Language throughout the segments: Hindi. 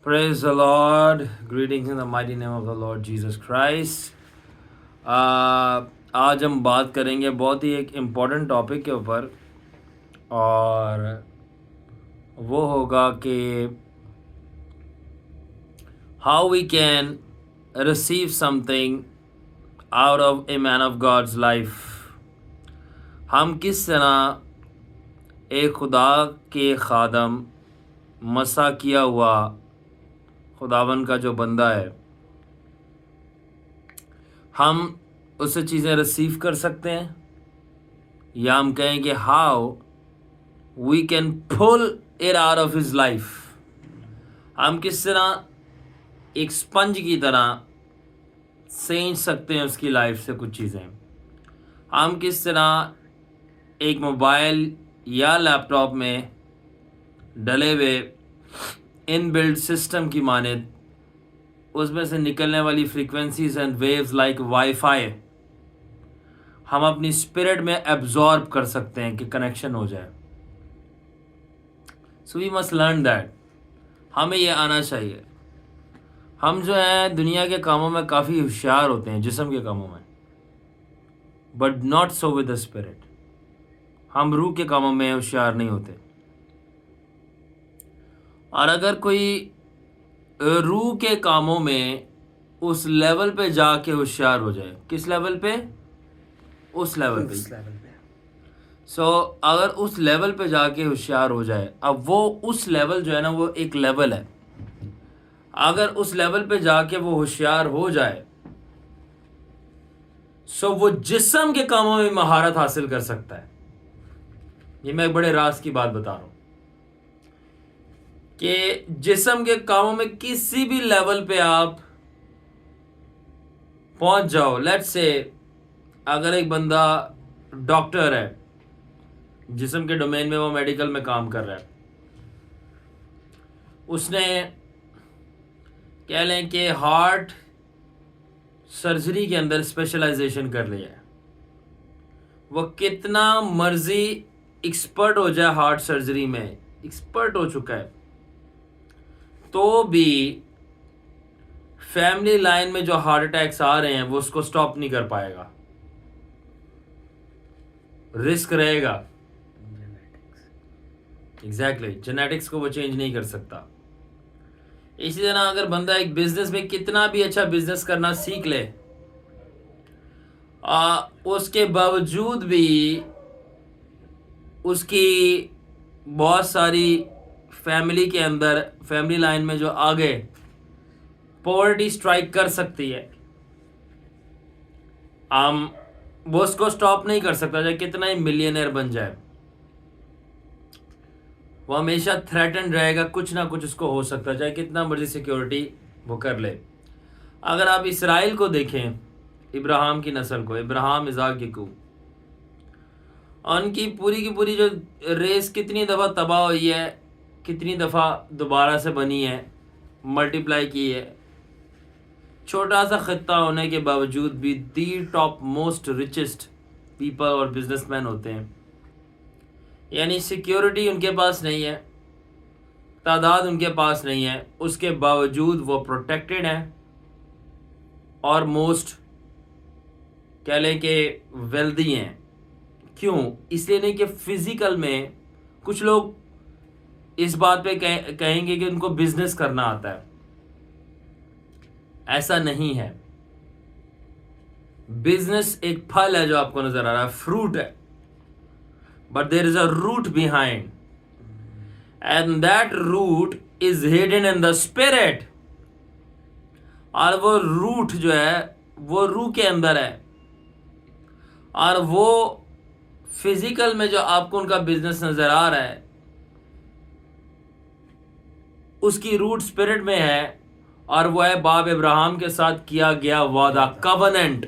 Praise the Lord. Greetings in the mighty name of the Lord Jesus Christ. आज हम बात करेंगे बहुत ही एक इम्पॉर्टेंट टॉपिक के ऊपर, और वो होगा कि how we can receive something out of a man of God's life. हम किस तरह एक खुदा के खादम, मसा किया हुआ खुदावन का जो बंदा है, हम उससे चीज़ें रिसीव कर सकते हैं, या हम कहें कि how we can pull it out of his life. हम किस तरह एक स्पंज की तरह सेंच सकते हैं उसकी लाइफ से कुछ चीज़ें। हम किस तरह एक मोबाइल या लैपटॉप में डले हुए इनबिल्ट सिस्टम की मानद उसमें से निकलने वाली frequencies and waves like wifi हम अपनी स्पिरिट में एब्जॉर्ब कर सकते हैं कि कनेक्शन हो जाए। So we must learn that. हमें ये आना चाहिए। हम जो है दुनिया के कामों में काफ़ी होशियार होते हैं, जिस्म के कामों में, but not so with the spirit. हम रूह के कामों में होशियार नहीं होते। और अगर कोई रूह के कामों में उस लेवल पे जाके होशियार हो जाए, किस लेवल पे? उस लेवल पे। सो अगर उस लेवल पे जाके होशियार हो जाए, अब वो उस लेवल जो है ना, वो एक लेवल है। अगर उस लेवल पे जाके वो होशियार हो जाए, सो वो जिस्म के कामों में महारत हासिल कर सकता है। ये मैं एक बड़े राज की बात बता रहा हूं कि जिस्म के कामों में किसी भी लेवल पे आप पहुंच जाओ। लेट्स से अगर एक बंदा डॉक्टर है, जिस्म के डोमेन में वो मेडिकल में काम कर रहा है, उसने कह लें कि हार्ट सर्जरी के अंदर स्पेशलाइजेशन कर लिया है, वो कितना मर्जी एक्सपर्ट हो जाए, हार्ट सर्जरी में एक्सपर्ट हो चुका है, तो भी फैमिली लाइन में जो हार्ट अटैक्स आ रहे हैं वो उसको स्टॉप नहीं कर पाएगा। रिस्क रहेगा। एग्जैक्टली, जेनेटिक्स को वो चेंज नहीं कर सकता। इसी तरह अगर बंदा एक बिजनेस में कितना भी अच्छा बिजनेस करना सीख ले, उसके बावजूद भी उसकी बहुत सारी फैमिली के अंदर, फैमिली लाइन में जो आगे पॉवर्टी स्ट्राइक कर सकती है, वो उसको स्टॉप नहीं कर सकता, चाहे कितना ही मिलियनर बन जाए। वो हमेशा थ्रेटन रहेगा, कुछ ना कुछ उसको हो सकता है, चाहे कितना मर्जी सिक्योरिटी वो कर ले। अगर आप इसराइल को देखें, इब्राहिम की नस्ल को, इब्राहिम, इज़ाक, याकूब, उनकी पूरी की पूरी जो रेस कितनी दफ़ा तबाह हुई है, कितनी दफ़ा दोबारा से बनी है, मल्टीप्लाई की है। छोटा सा खित्ता होने के बावजूद भी दी टॉप मोस्ट रिचेस्ट पीपल और बिजनेसमैन होते हैं। यानी सिक्योरिटी उनके पास नहीं है, तादाद उनके पास नहीं है, उसके बावजूद वो प्रोटेक्टेड हैं और मोस्ट कह लें कि वेल्दी हैं। क्यों? इसलिए नहीं कि फिजिकल में कुछ लोग इस बात पे कहेंगे कि उनको बिजनेस करना आता है। ऐसा नहीं है। बिजनेस एक फल है जो आपको नजर आ रहा है, फ्रूट है, but there is a root behind, and that root is hidden in the spirit. और वो रूट जो है वो रूह के अंदर है, और वो फिजिकल में जो आपको उनका बिजनेस नजर आ रहा है, उसकी रूट स्पिरिट में है, और वो है बाप इब्राहिम के साथ किया गया वादा, कवनेंट।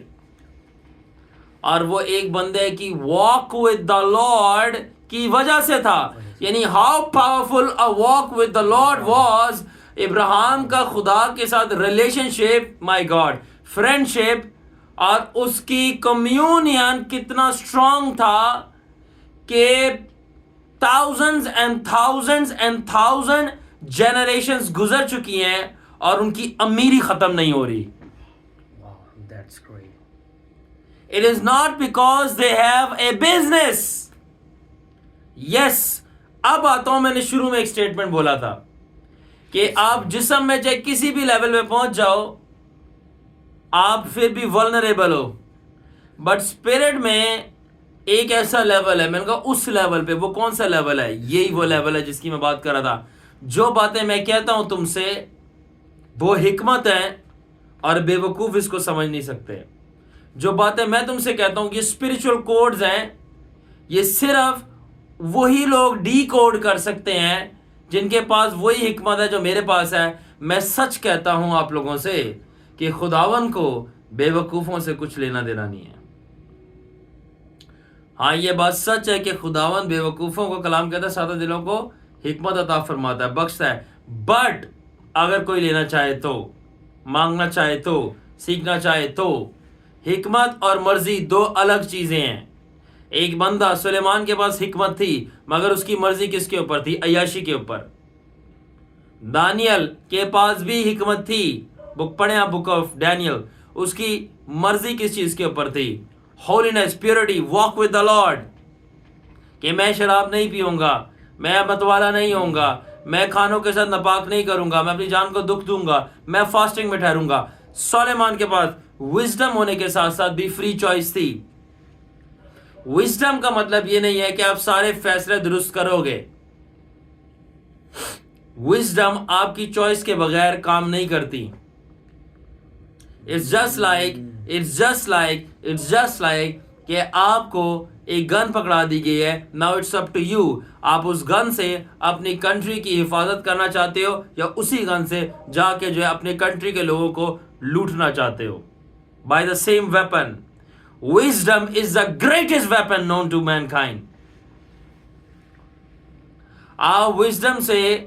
और वो एक बंदे की वॉक विद द लॉर्ड की वजह से था। यानी how powerful a walk with the Lord was. Ibrahim का खुदा के साथ रिलेशनशिप, माय गॉड, फ्रेंडशिप, और उसकी कम्युनियन कितना स्ट्रांग था कि thousands and thousands and thousands generations गुजर चुकी हैं और उनकी अमीरी खत्म नहीं हो रही. Wow, that's great. It is not because they have a business. Yes, अब आता हूं, मैंने शुरू में एक स्टेटमेंट बोला था कि आप जिस्म में चाहे किसी भी लेवल पे पहुंच जाओ, आप फिर भी वल्नरेबल हो. बट स्पिरिट में एक ऐसा लेवल है, मैंने कहा उस लेवल पे, वो कौन सा लेवल है? यही वो लेवल है जिसकी मैं बात कर रहा था. जो बातें मैं कहता हूं तुमसे, वो हिकमत है और बेवकूफ इसको समझ नहीं सकते. जो बातें मैं तुमसे कहता हूं, ये स्पिरिचुअल कोड्स हैं. ये सिर्फ वही लोग डी कोड कर सकते हैं जिनके पास वही हिकमत है जो मेरे पास है. मैं सच कहता हूं आप लोगों से कि खुदावन को बेवकूफों से कुछ लेना देना नहीं है. हाँ, ये बात सच है कि खुदावन बेवकूफों को, कलाम कहता है, सादा दिलों को हिकमत अता फरमाता है, बख्शता है. बट अगर कोई लेना चाहे तो, मांगना चाहे तो, सीखना चाहे तो, हिकमत और मर्जी दो अलग चीजें हैं. एक बंदा, सुलेमान के पास हिकमत थी, मगर उसकी मर्जी किसके ऊपर थी? अय्याशी के ऊपर. दानियल के पास भी हिकमत थी, बुक पढ़े आप, बुक ऑफ डैनियल. उसकी मर्जी किस चीज के ऊपर थी? Holiness, purity, walk with the Lord. कि मैं शराब नहीं पीऊंगा, मैं मतवाला नहीं होऊंगा, मैं खानों के साथ नापाक नहीं करूंगा, मैं अपनी जान को दुख दूंगा, मैं फास्टिंग में ठहरूंगा. सुलेमान के पास विजडम होने के साथ साथ भी फ्री चॉइस थी. विजडम का मतलब ये नहीं है कि आप सारे फैसले दुरुस्त करोगे. विजडम आपकी चॉइस के बगैर काम नहीं करती. इट्स जस्ट लाइक कि आपको एक गन पकड़ा दी गई है. Now it's up to you. आप उस गन से अपनी कंट्री की हिफाजत करना चाहते हो या उसी गन से जाके जो है अपने कंट्री के लोगों को लूटना चाहते हो. By the same weapon. Wisdom is the greatest weapon known to mankind. Our wisdom say,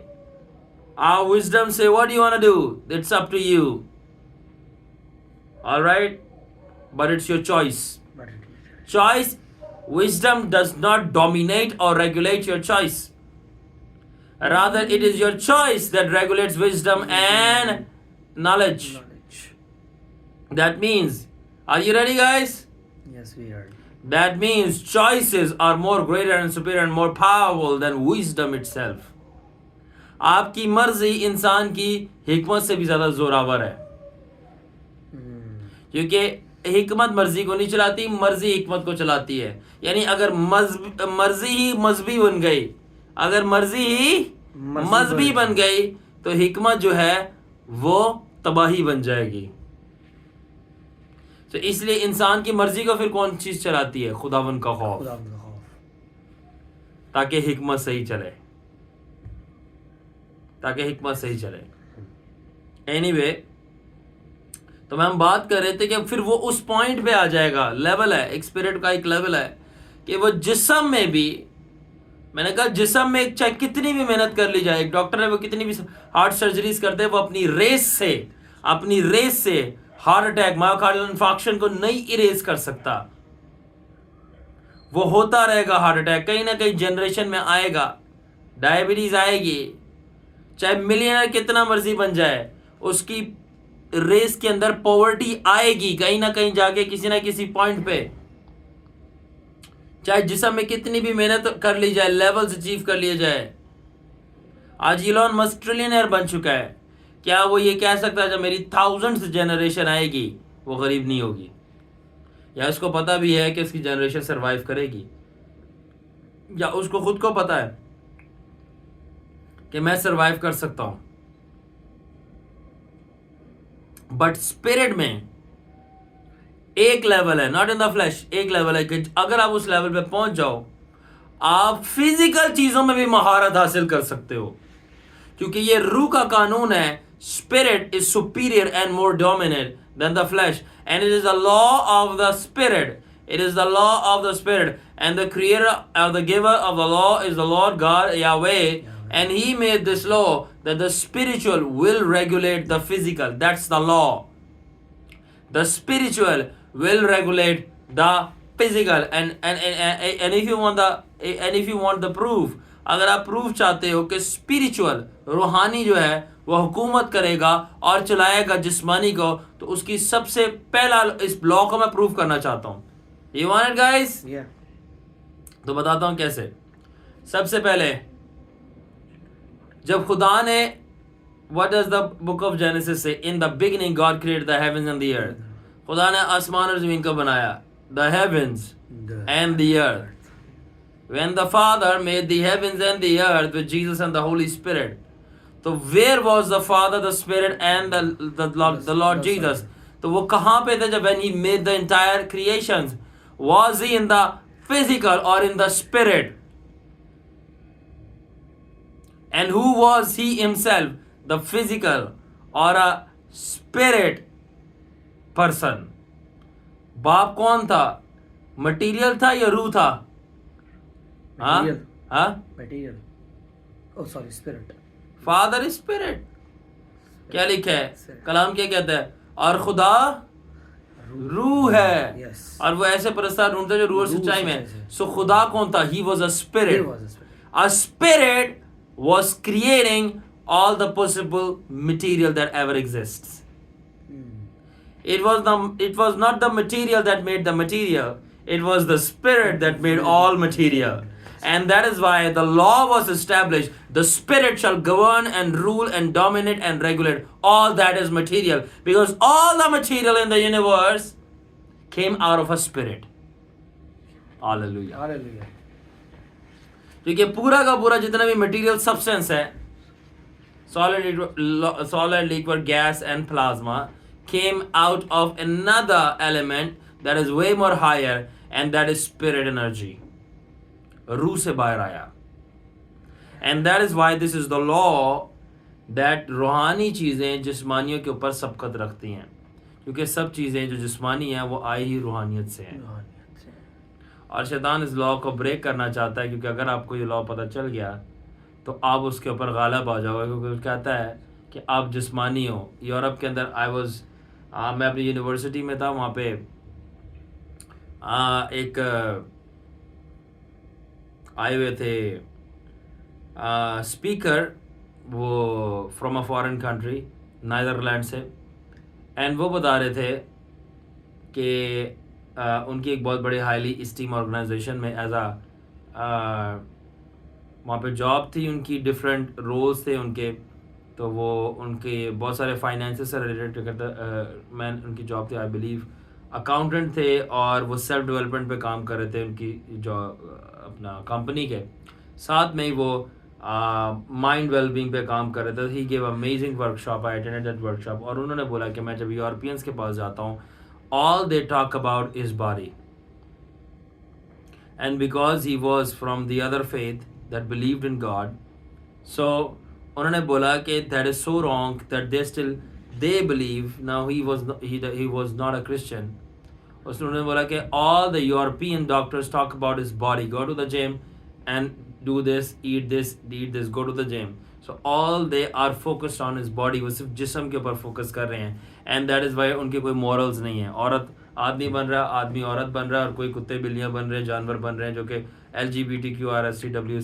what do you want to do? It's up to you. All right? But it's your choice. Choice. Wisdom does not dominate or regulate your choice. Rather, it is your choice that regulates wisdom and knowledge. That means, are you ready, guys? Yes, we are. That means choices are more greater and superior and more powerful than wisdom itself. आपकी मर्जी इंसान की हिकमत से भी ज्यादा जोरावर है. क्योंकि हिकमत मर्जी को नहीं चलाती, मर्जी हिकमत को चलाती है. यानी अगर मर्जी ही मजहबी बन गई, अगर मर्जी ही मजहबी बन गई, तो हिकमत जो है वो तबाही बन जाएगी. तो इसलिए इंसान की मर्जी को फिर कौन चीज चलाती है? खुदावन का खौफ, ताकि हिकमत सही चले, ताकि हिकमत सही चले. एनीवे, तो हम बात कर रहे थे कि फिर वो उस पॉइंट पे आ जाएगा. लेवल है, एक स्पिरिट का एक लेवल है कि वो जिस्म में भी, मैंने कहा जिस्म में चाहे कितनी भी मेहनत कर ली जाए, एक डॉक्टर है वो कितनी भी हार्ट सर्जरीज करते हैं, वो अपनी रेस से हार्ट अटैक, मायोकार्डियल इन्फार्क्शन को नहीं इरेज कर सकता. वो होता रहेगा. हार्ट अटैक कहीं ना कहीं जनरेशन में आएगा, डायबिटीज आएगी, चाहे मिलियनर कितना मर्जी बन जाए, उसकी रेस के अंदर पॉवर्टी आएगी कहीं ना कहीं जाके, किसी ना किसी पॉइंट पे. चाहे जिस्म में कितनी भी मेहनत कर ली जाए, लेवल्स अचीव कर लिए जाए. आज इलॉन मस्क ट्रिलियनर बन चुका है. क्या वो ये कह सकता है जब मेरी 1000th जनरेशन आएगी वो गरीब नहीं होगी? या उसको पता भी है कि उसकी जनरेशन सरवाइव करेगी? या उसको खुद को पता है कि मैं सरवाइव कर सकता हूं? बट स्पिरिट में एक लेवल है, नॉट इन द फ्लैश, एक लेवल है कि अगर आप उस लेवल पे पहुंच जाओ, आप फिजिकल चीजों में भी महारत हासिल कर सकते हो. क्योंकि ये रूह का कानून है. Spirit is superior and more dominant than the flesh, and it is the law of the spirit. It is the law of the spirit, and the creator or the giver of the law is the Lord God Yahweh, and He made this law that the spiritual will regulate the physical. That's the law. The spiritual will regulate the physical, and if you want the proof, अगर आप प्रूफ चाहते हो कि स्पिरिचुअल रूहानी जो है वो हुकूमत करेगा और चलाएगा जिस्मानी को, तो उसकी सबसे पहला इस लॉ को मैं प्रूफ करना चाहता हूँ. You want it guys? Yeah. तो बताता हूँ कैसे. सबसे पहले जब खुदा ने, what does the book of Genesis say? In the beginning God created the heavens and the earth. खुदा ने आसमान और जमीन को बनाया. The heavens and the earth. When the Father made the heavens and the earth with Jesus and the Holy Spirit, तो where was the Father, the Spirit and the Lord Jesus? तो वो कहाँ पे थे जब when he made the entire creations? Was he in the physical or in the spirit? And who was he himself? The physical or a spirit person? बाप कौन था? मटीरियल था या रूह था? हाँ? Material. हाँ? Material. Oh, sorry, spirit. Father is spirit. क्या लिखा है Spirit. कलाम? क्या कहता है? और खुदा रूह है. Yes. और वो ऐसे परस्तार ढूंढते हैं जो रूह और रूह सच्चाई में सच्चाई है. से. सो खुदा कौन था? He was a He spirit. was a spirit. A spirit was creating all the possible material that ever exists. It was not the material that made the material. It was the spirit that made all material. And that is why the law was established. The spirit shall govern and rule and dominate and regulate all that is material. Because all the material in the universe came out of a spirit. Hallelujah. Hallelujah. क्योंकि पूरा का पूरा जितना भी मटेरियल सब्सटेंस है, solid, liquid, gas and plasma came out of another element that is way more higher, and that is spirit energy. रूह से बाहर आया. And that is why this is the law that रूहानी चीज़ें जिस्मानियों के ऊपर सबकत रखती हैं, क्योंकि सब चीज़ें जो जिस्मानी हैं वो आई ही रूहानियत से हैं. और शैतान इस लॉ को ब्रेक करना चाहता है, क्योंकि अगर आपको ये लॉ पता चल गया तो आप उसके ऊपर गालिब आ जाओगे. क्योंकि वो कहता है कि आप जिस्मानी हो. यूरोप के अंदर मैं अपनी यूनिवर्सिटी में था, वहाँ पे एक आए हुए थे स्पीकर, वो from a foreign country, Netherland से. एंड वो बता रहे थे कि उनकी एक बहुत बड़ी हाईली इस्टीम ऑर्गेनाइजेशन में एज वहाँ पे जॉब थी उनकी, डिफरेंट रोल्स थे उनके. तो वो उनके बहुत सारे फाइनेंसेस से रिलेटेड करता मैं उनकी जॉब थी, आई बिलीव अकाउंटेंट थे, और वो सेल्फ डेवलपमेंट पे काम कर रहे थे उनकी जो अपना कंपनी के साथ में ही वो माइंड वेलबींग पे काम कर रहे थे. He gave amazing workshop. I attended that workshop. और उन्होंने बोला कि मैं जब यूरोपियंस के पास जाता हूँ, all they talk about is body. And because he was from the other faith that believed in God, so उन्होंने बोला कि that is so wrong that they believe. Now he was not a Christian. उन्होंने बोला कि all the European doctors talk about his body. Go to the gym and do this, eat this, go to the gym. So all they are focused on his body. वो सिर्फ जिस्म के ऊपर फोकस कर रहे हैं. And that is why उनके कोई morals नहीं है. औरत आदमी बन रहा है, आदमी औरत बन रहा है, और कोई कुत्ते बिल्लियाँ बन रहे हैं, जानवर बन रहे हैं, जो कि LGBTQRSTW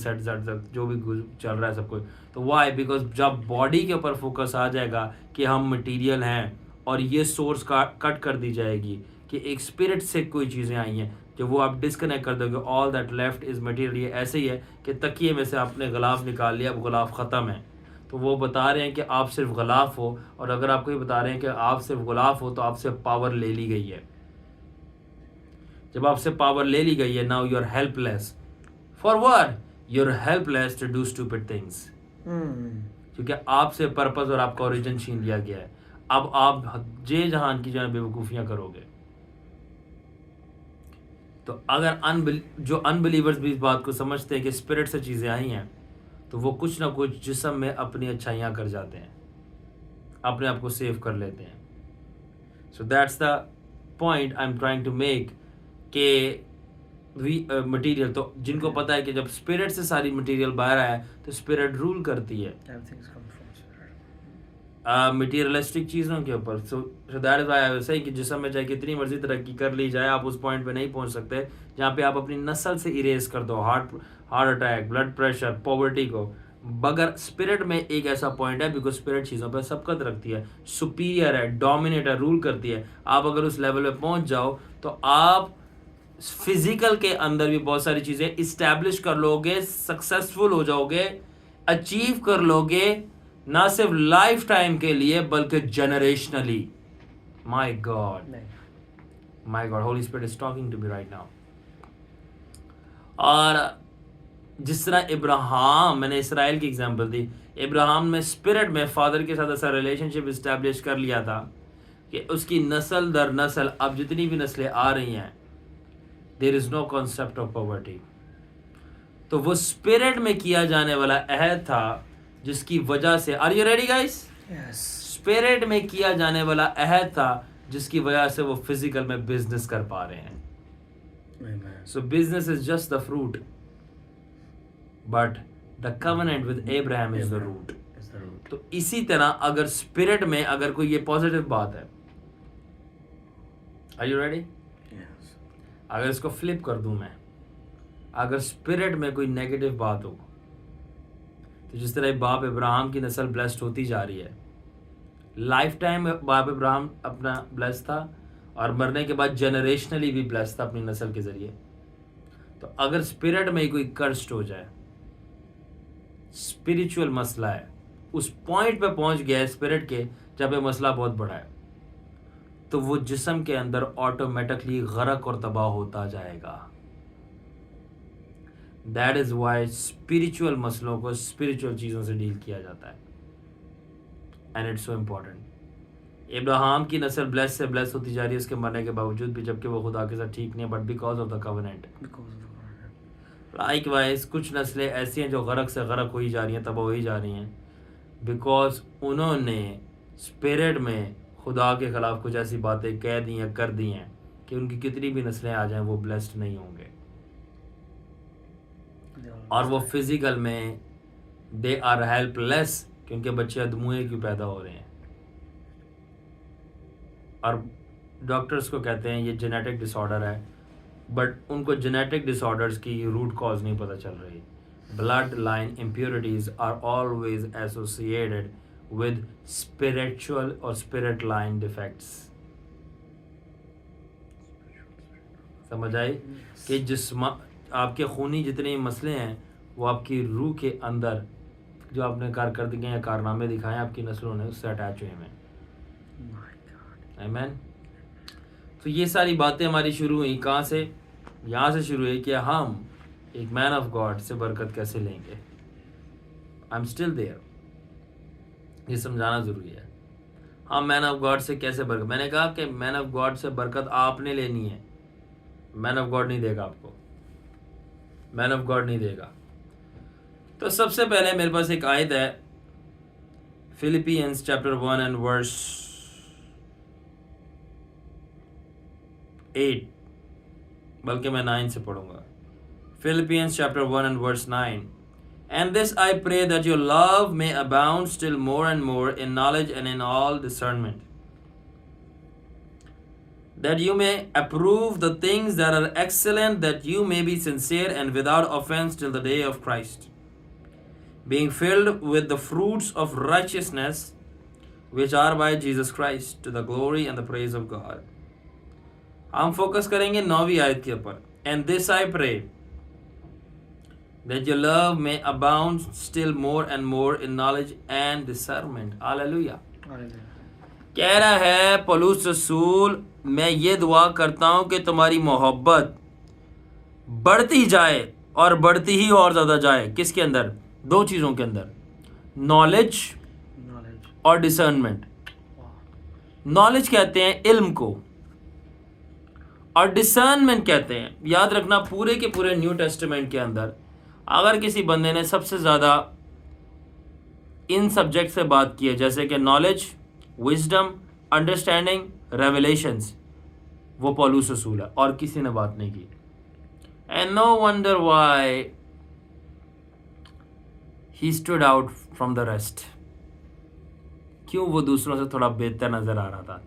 जो भी चल रहा है सब कुछ. तो वाई? बिकॉज जब बॉडी के ऊपर फोकस आ जाएगा कि हम मटीरियल हैं, और ये सोर्स कट कर दी जाएगी कि एक स्पिरिट से कोई चीज़ें आई हैं, जब वो आप डिस्कनेक्ट कर दोगे, all that left is material. ये ऐसे ही है कि तकिए में से आपने गिलाफ निकाल लिया, अब गिलाफ ख़त्म है. तो वो बता रहे हैं कि आप सिर्फ गिलाफ हो, और अगर आपको ये बता रहे हैं कि आप सिर्फ गिलाफ हो, तो आपसे पावर ले ली गई है. जब आपसे पावर ले ली गई है, now you are helpless. For what? You are helpless to do stupid things. क्योंकि आपसे पर्पस और आपका ओरिजिन छीन लिया गया है. अब आप जे जहान की जो बेवकूफ़ियाँ करोगे. तो अगर जो अनबिलीवर्स भी इस बात को समझते हैं कि स्पिरिट से चीज़ें आई हैं, तो वो कुछ ना कुछ जिस्म में अपनी अच्छाइयाँ कर जाते हैं, अपने आप को सेव कर लेते हैं. So that's the point I am trying to make कि मटीरियल, तो जिनको पता है कि जब स्पिरिट से सारी मटीरियल बाहर आया, तो स्पिरिट रूल करती है मटीरियलिस्टिक चीज़ों के ऊपर. So that is why I was saying कि जिस्म में चाहे कितनी मर्जी तरक्की कर ली जाए, आप उस पॉइंट पे नहीं पहुंच सकते जहाँ पे आप अपनी नस्ल से इरेज कर दो, heart attack, blood pressure, poverty को। बगर स्पिरिट में एक ऐसा पॉइंट है, बिकॉज स्पिरिट चीज़ों पर सबकत रखती है, सुपीरियर है, डोमिनेट है, रूल करती है। आप अगर उस लेवल पे पहुंच जाओ तो आप फिजिकल के अंदर भी बहुत सारी चीज़ें इस्टेब्लिश कर लोगे, सक्सेसफुल हो जाओगे, अचीव कर लोगे, ना सिर्फ लाइफ टाइम के लिए बल्कि जनरेशनली। माय गॉड, नहीं, my God, Holy Spirit is talking to me right now. और जिस तरह इब्राहिम, मैंने इसराइल की एग्जांपल दी, इब्राहिम में स्पिरिट में फादर के साथ ऐसा रिलेशनशिप इस्टेब्लिश कर लिया था कि उसकी नस्ल दर नस्ल, अब जितनी भी नस्लें आ रही हैं, there is no concept of poverty. तो वो स्पिरिट में किया जाने वाला अहद था जिसकी वजह से, are you ready guys? yes, spirit में किया जाने वाला अहद था जिसकी वजह से वो फिजिकल में बिजनेस कर पा रहे हैं। amen, so business is just the fruit, but the covenant with Abraham is the root. is the root. तो इसी तरह अगर स्पिरिट में अगर कोई ये पॉजिटिव बात है, आर यू रेडी? Yes, अगर इसको फ्लिप कर दूं मैं, अगर स्पिरिट में कोई नेगेटिव बात हो, तो जिस तरह बाप इब्राहिम की नस्ल ब्लेस्ड होती जा रही है, लाइफ टाइम बाप इब्राहिम अपना ब्लेस्ड था और मरने के बाद जनरेशनली भी ब्लेस्ड था अपनी नस्ल के जरिए। तो अगर स्पिरिट में कोई कर्स्ट हो जाए, स्पिरिचुअल मसला है, उस पॉइंट पे पहुंच गया है स्पिरिट के, जब ये मसला बहुत बड़ा है, तो वो जिस्म के अंदर ऑटोमेटिकली गरक और तबाह होता जाएगा। दैट इज वाई स्पिरिचुअल मसलों को स्पिरिचुअल चीज़ों से डील किया जाता है, and it's so important. Ibrahim की नस्ल ब्लेस से ब्लेस होती जा रही है उसके मरने के बावजूद भी, जबकि वो खुदा के साथ ठीक नहीं है, but because of the covenant. because of the covenant. Likewise कुछ नस्लें ऐसी हैं जो गरक से गरक हो ही जा रही हैं, तबाह हो ही जा रही हैं, बिकॉज उन्होंने स्पिरिट में खुदा के खिलाफ कुछ ऐसी बातें कह दी हैं, कर दी हैं कि उनकी कितनी भी नस्लें आ जाएं वो ब्लेस्ड नहीं होंगे, They all और वो must die. फिजिकल में दे आर हेल्पलेस कि उनके बच्चे अधमुए क्यों पैदा हो रहे हैं। और डॉक्टर्स को कहते हैं ये जेनेटिक डिसऑर्डर है, बट उनको जेनेटिक डिसऑर्डर्स की रूट कॉज नहीं पता चल रही। Blood line impurities are always associated with spiritual और स्पिरिट लाइन डिफेक्ट्स। समझ आई कि जिस्म आपके खूनी जितने मसले हैं वो आपकी रूह के अंदर जो आपने कारकर्दगी या कारनामे दिखाए आपकी नस्लों ने उससे अटैच हुए हैं। My God. आमीन। तो ये सारी बातें हमारी शुरू हुई कहाँ से? यहाँ से शुरू हुई कि हम एक मैन ऑफ गॉड से बरकत कैसे लेंगे। आई एम स्टिल देयर, ये समझाना ज़रूरी है। हम मैन ऑफ गॉड से कैसे बरकत, मैंने कहा कि मैन ऑफ गॉड से बरकत आपने लेनी है, मैन ऑफ गॉड नहीं देगा आपको, मैन ऑफ गॉड नहीं देगा। तो सबसे पहले मेरे पास एक आयत है, फिलिपियंस चैप्टर 1 एंड वर्स 8, बल्कि मैं 9 से पढ़ूंगा। Philippians chapter 1 and verse 9, and this I pray that your love may abound still more and more in knowledge and in all discernment, that you may approve the things that are excellent, that you may be sincere and without offense till the day of Christ, being filled with the fruits of righteousness which are by Jesus Christ, to the glory and the praise of God. हम फोकस करेंगे 9वीं आयत के ऊपर। And this I pray that your love may abound still more and more in knowledge and discernment. Hallelujah. Hallelujah. कह रहा है पौलुस रसूल, मैं ये दुआ करता हूँ कि तुम्हारी मोहब्बत बढ़ती जाए और बढ़ती ही और ज़्यादा जाए। किसके अंदर? 2 चीज़ों के अंदर, नॉलेज Knowledge. और डिसर्नमेंट। Wow. नॉलेज कहते हैं इल्म को, और डिसर्नमेंट कहते हैं, याद रखना पूरे के पूरे न्यू टेस्टामेंट के अंदर अगर किसी बंदे ने सबसे ज़्यादा इन सब्जेक्ट से बात की है, जैसे कि नॉलेज, विजडम, अंडरस्टैंडिंग, रेवलेशंस, वो पौलुस रसूल है और किसी ने बात नहीं की। And no wonder why he stood out from the rest. क्यों वो दूसरों से थोड़ा बेहतर नज़र आ रहा था?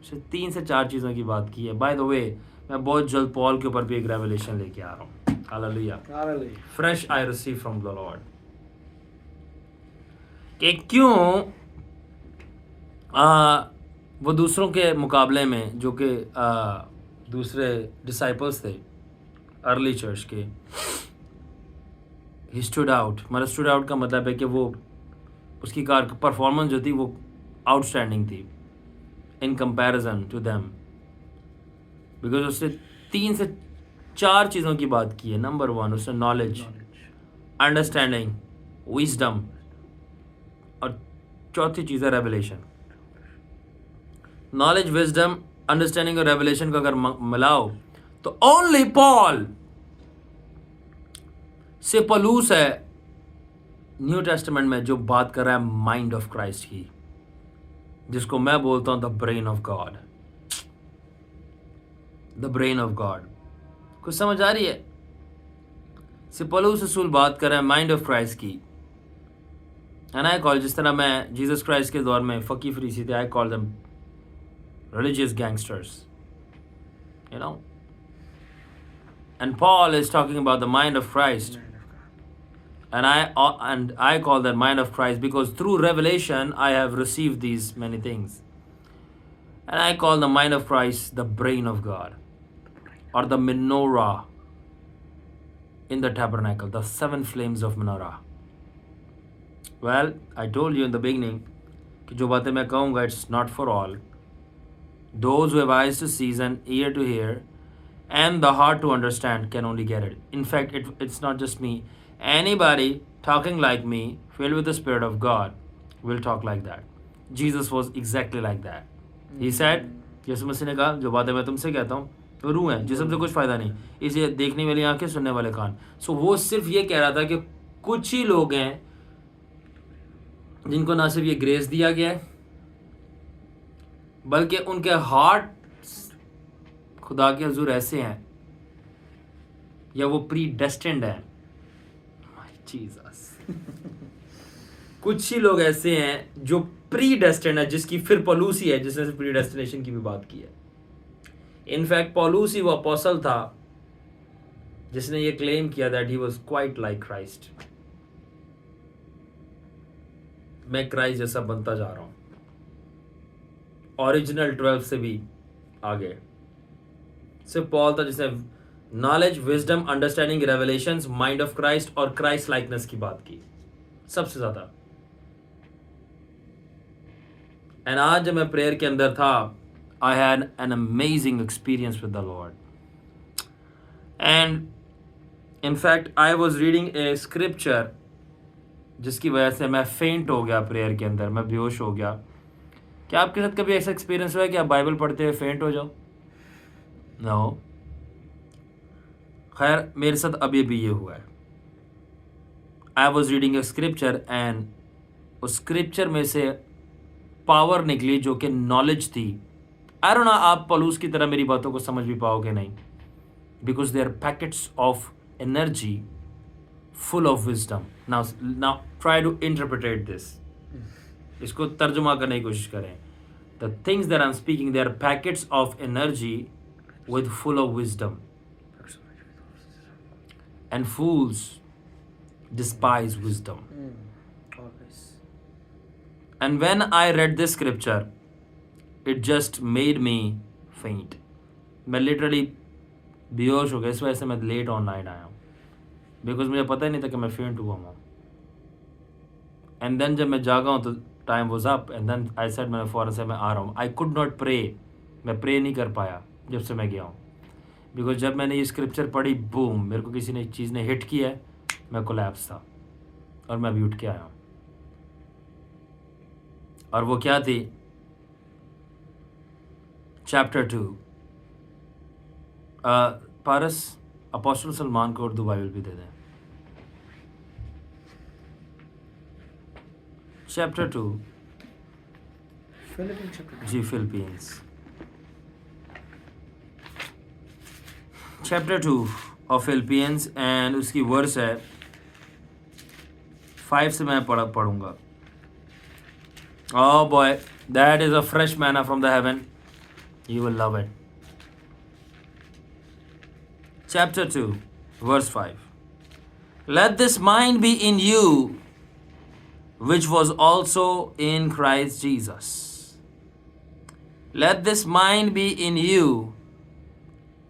उसने 3 से 4 चीज़ों की बात की है। बाय द वे, मैं बहुत जल्द पॉल के ऊपर भी एक रेवलेशन लेके आ रहा हूँ। Hallelujah. Hallelujah. Fresh I receive from the Lord. कि क्यों वो दूसरों के मुकाबले में जो कि दूसरे डिसाइपल्स थे अर्ली चर्च के, ही स्टूड आउट. मतलब स्टूड आउट का मतलब है कि वो उसकी परफॉर्मेंस जो थी वो आउटस्टैंडिंग थी in comparison to them, because उसने 3 से 4 चीज़ों की बात की है. नंबर 1 उसने नॉलेज, Knowledge. अंडरस्टैंडिंग, विजडम, और चौथी चीज़ है रेवलेशन. नॉलेज, विजडम, अंडरस्टैंडिंग और रेवलेशन को अगर मिलाओ तो ओनली पॉल से पलूस है न्यू टेस्टामेंट में जो बात कर रहा है माइंड ऑफ क्राइस्ट की, जिसको मैं बोलता हूं the brain of God. The brain of God. कुछ समझ आ रही है? से पलूस रसूल बात कर रहा है माइंड ऑफ क्राइस्ट की. एंड आई कॉल, जिस तरह मैं जीसस क्राइस्ट के दौर में फकी फरीसी थे, I call them religious gangsters, you know. And Paul is talking about the mind of Christ, Man of God. and I call that mind of Christ because through revelation I have received these many things, and I call the mind of Christ the brain of God, or the menorah in the tabernacle, the 7 flames of menorah. Well, I told you in the beginning कि जो बातें मैं कहूँगा it's not for all. Those who have eyes to see and ear to hear and the heart to understand can only get it. In fact, it's not just me. Anybody talking like me, filled with the Spirit of God, will talk like that. Jesus was exactly like that. He said, यीशु मसीह ने कहा, जो बातें मैं तुमसे कहता हूँ तो रूह है, जिसम से कुछ फ़ायदा नहीं, इसे देखने वाली आंखें, सुनने वाले कान. सो वो सिर्फ ये कह रहा था कि कुछ ही लोग हैं जिनको ना सिर्फ ये ग्रेस दिया गया है, बल्कि उनके हार्ट खुदा के हुजूर ऐसे हैं, या वो प्री डेस्टिन्ड है. जीसस. कुछ ही लोग ऐसे हैं जो प्री डेस्टिन्ड है, जिसकी फिर पौलुस ही है जिसने से प्री डेस्टिनेशन की भी बात की है. इनफैक्ट पौलुस ही वो अपोस्टल था जिसने ये क्लेम किया that he was quite like Christ. मैं क्राइस्ट जैसा बनता जा रहा हूं. ओरिजिनल 12 से भी आगे सिर्फ पॉल था जिसने knowledge, wisdom, understanding, revelations, mind of Christ और क्राइस्ट लाइकनेस की बात की सबसे ज्यादा. एंड आज जब मैं प्रेयर के अंदर था, I had an amazing experience with the Lord. And in fact I was reading a scripture जिसकी वजह से मैं फेंट हो गया प्रेयर के अंदर, मैं बेहोश हो गया. क्या आपके साथ कभी ऐसा एक्सपीरियंस हुआ है कि आप बाइबल पढ़ते हुए फेंट हो जाओ? नो. खैर, मेरे साथ अभी भी ये हुआ है. I was reading a scripture and उस स्क्रिप्चर में से पावर निकली जो कि नॉलेज थी. आई डोंट नो आप पलूस की तरह मेरी बातों को समझ भी पाओगे नहीं, because they are packets of energy full of wisdom. Now try to interpret this. इसको तर्जुमा करने की कोशिश करें. The things that I am speaking, they are packets of energy with full of wisdom. And fools despise wisdom. Always. And when I read this scripture, it just made me faint. मैं literally बेहोश हो गया. इस वजह से मैं लेट ऑनलाइन आया हूँ, बिकॉज मुझे पता ही नहीं था कि मैं फेंट हुआ हूँ. एंड देन जब मैं जागा हूँ तो time was up and then I said, मैंने फ़ौरन से मैं आ रहा हूँ. I could not pray. मैं प्रे नहीं कर पाया जब से मैं गया हूँ, बिकॉज जब मैंने ये स्क्रिप्चर पढ़ी, बूम, मेरे को किसी ने चीज़ ने हिट किया है, मैं कोलैप्स था और मैं अभी उठ के आया हूँ. और वो क्या थी? चैप्टर 2. पारस, अपोस्टल सलमान को उर्दू बाइबल भी दे दें. चैप्टर 2. Philippians chapter 2. जी, Philippians chapter 2 of Philippians and उसकी वर्स है 5 से मैं पढ़ूंगा. Oh boy, that is a fresh manna from the heaven. You will love it. Chapter 2. verse 5. Let this mind be in you, which was also in Christ Jesus. Let this mind be in you,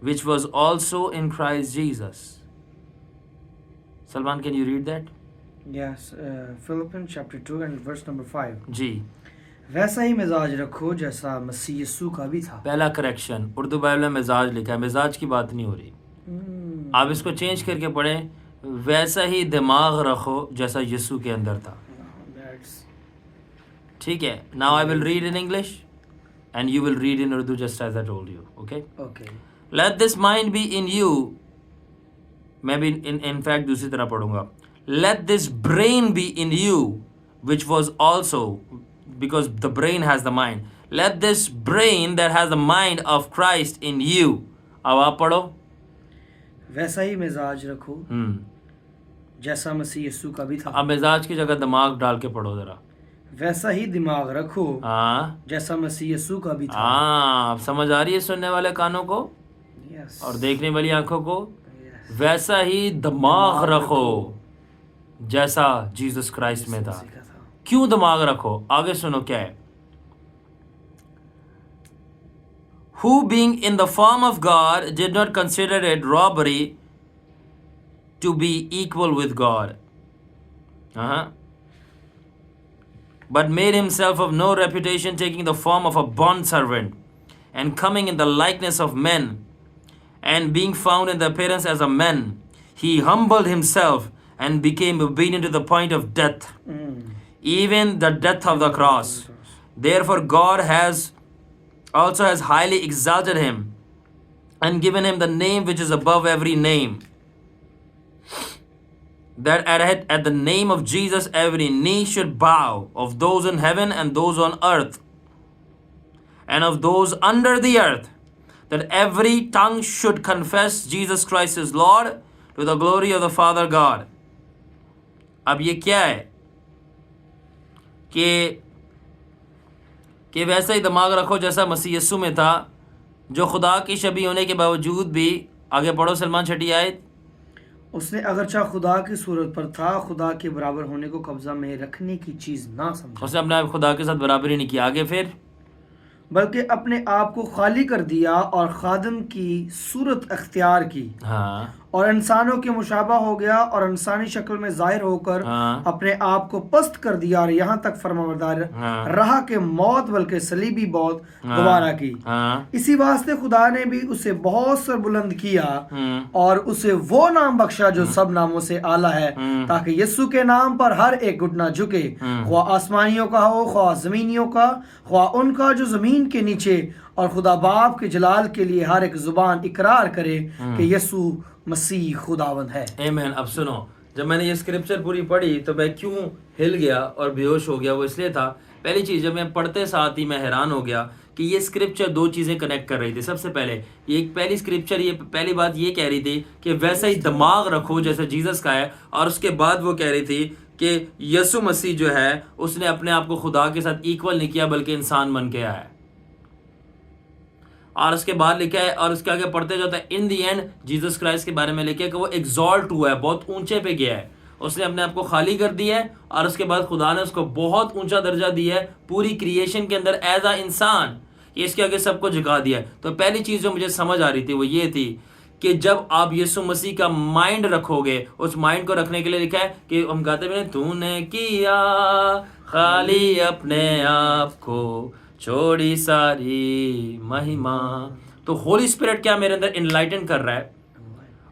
which was also in Christ Jesus. Salman, can you read that? Yes, Philippians chapter 2 and verse number 5. जी. वैसा ही मिजाज रखो जैसा मसीह यीशु का भी था. पहला करेक्शन, उर्दू बाइबल में मिजाज लिखा है, मिजाज की बात नहीं हो रही. आप इसको चेंज करके पढ़ें, वैसा ही दिमाग रखो जैसा यीशु के अंदर था. ठीक है. Now I will read in English and you will read in Urdu just as I told you. Okay? Okay. Let this mind be in you. मैं भी in fact दूसरी तरह पढ़ूंगा. Let this brain be in you, which was also, because the brain has the mind. Let this brain that has the mind of Christ in you. अब आप पढ़ो. वैसा ही मिजाज रखो जैसा मसीह यीशु का भी था. अब मिजाज की जगह दिमाग डाल के पढ़ो जरा. वैसा ही दिमाग रखो हाँ, जैसा मसीह यीशु का भी था. हाँ, अब समझ आ रही है सुनने वाले कानों को Yes. और देखने वाली आंखों को. Yes. वैसा ही दिमाग रखो जैसा जीसस क्राइस्ट में था. मसीह का था. क्यों दिमाग रखो? आगे सुनो क्या है. Who being in the form of God did not consider it robbery to be equal with God. But made himself of no reputation, taking the form of a bondservant, and coming in the likeness of men, and being found in the appearance as a man, he humbled himself and became obedient to the point of death, even the death of the cross. Therefore God also has highly exalted him and given him the name which is above every name, that at the name of Jesus every knee should bow, of those in heaven and those on earth and of those under the earth, that every tongue should confess Jesus Christ is Lord, to the glory of the Father God. अब ये क्या है कि वैसा ही दिमाग रखो जैसा मसीह यीशु में था, जो खुदा की शबीह होने के बावजूद भी, आगे पढ़ो सलमान, छठी आयत. उसने अगरचा खुदा की सूरत पर था, खुदा के बराबर होने को कब्जा में रखने की चीज ना समझा. उसने अपने आप खुदा के साथ बराबरी नहीं की. आगे फिर, बल्कि अपने आप को खाली कर दिया और खादिम की सूरत अख्तियार की. हाँ, और इंसानों के मुशाबा हो गया और इंसानी शक्ल में जाहिर होकर हाँ, अपने आप को पस्त कर दिया और यहाँ तक फरमाबरदार हाँ, रहा के मौत बल्कि सलीबी मौत दोबारा की. हाँ, इसी वास्ते खुदा ने भी उसे बहुत सर बुलंद किया और उसे वो नाम बख्शा जो सब नामों से आला है, ताकि यीशु के नाम पर हर एक घुटना झुके, ख्वा आसमानियों का हो, ख्वा जमीनियों का, ख्वा उनका जो जमीन के नीचे, और खुदा बाप के जलाल के लिए हर एक जुबान इकरार करे कि यीशु मसीह खुदावंद है. आमीन. अब सुनो, जब मैंने ये स्क्रिप्चर पूरी पढ़ी तो मैं क्यों हिल गया और बेहोश हो गया, वो इसलिए था, पहली चीज़ जब मैं पढ़ते साथ ही मैं हैरान हो गया कि ये स्क्रिप्चर दो चीज़ें कनेक्ट कर रही थी. सबसे पहले ये पहली स्क्रिप्चर, ये पहली बात ये कह रही थी कि वैसा ही दिमाग रखो जैसा जीसस का है, और उसके बाद वो कह रही थी कि यीशु मसीह जो है उसने अपने आप को खुदा के साथ इक्वल नहीं किया बल्कि इंसान बन के आया है. और उसके बाद लिखा है, और उसके आगे पढ़ते जाता है, इन दी एंड जीसस क्राइस्ट के बारे में लिखा है कि वो एग्जॉल्ट हुआ है, बहुत ऊंचे पे गया है, उसने अपने आप को खाली कर दिया है, और उसके बाद खुदा ने उसको बहुत ऊंचा दर्जा दिया है पूरी क्रिएशन के अंदर एज अ इंसान, ये इसके आगे सबको झुका दिया है. तो पहली चीज़ जो मुझे समझ आ रही थी वो ये थी कि जब आप यीशु मसीह का माइंड रखोगे, उस माइंड को रखने के लिए लिखा है कि हम गाते भी नहीं, तूने किया खाली अपने आप को, छोड़ी सारी महिमा. तो होली स्पिरिट क्या मेरे अंदर इनलाइटन कर रहा है,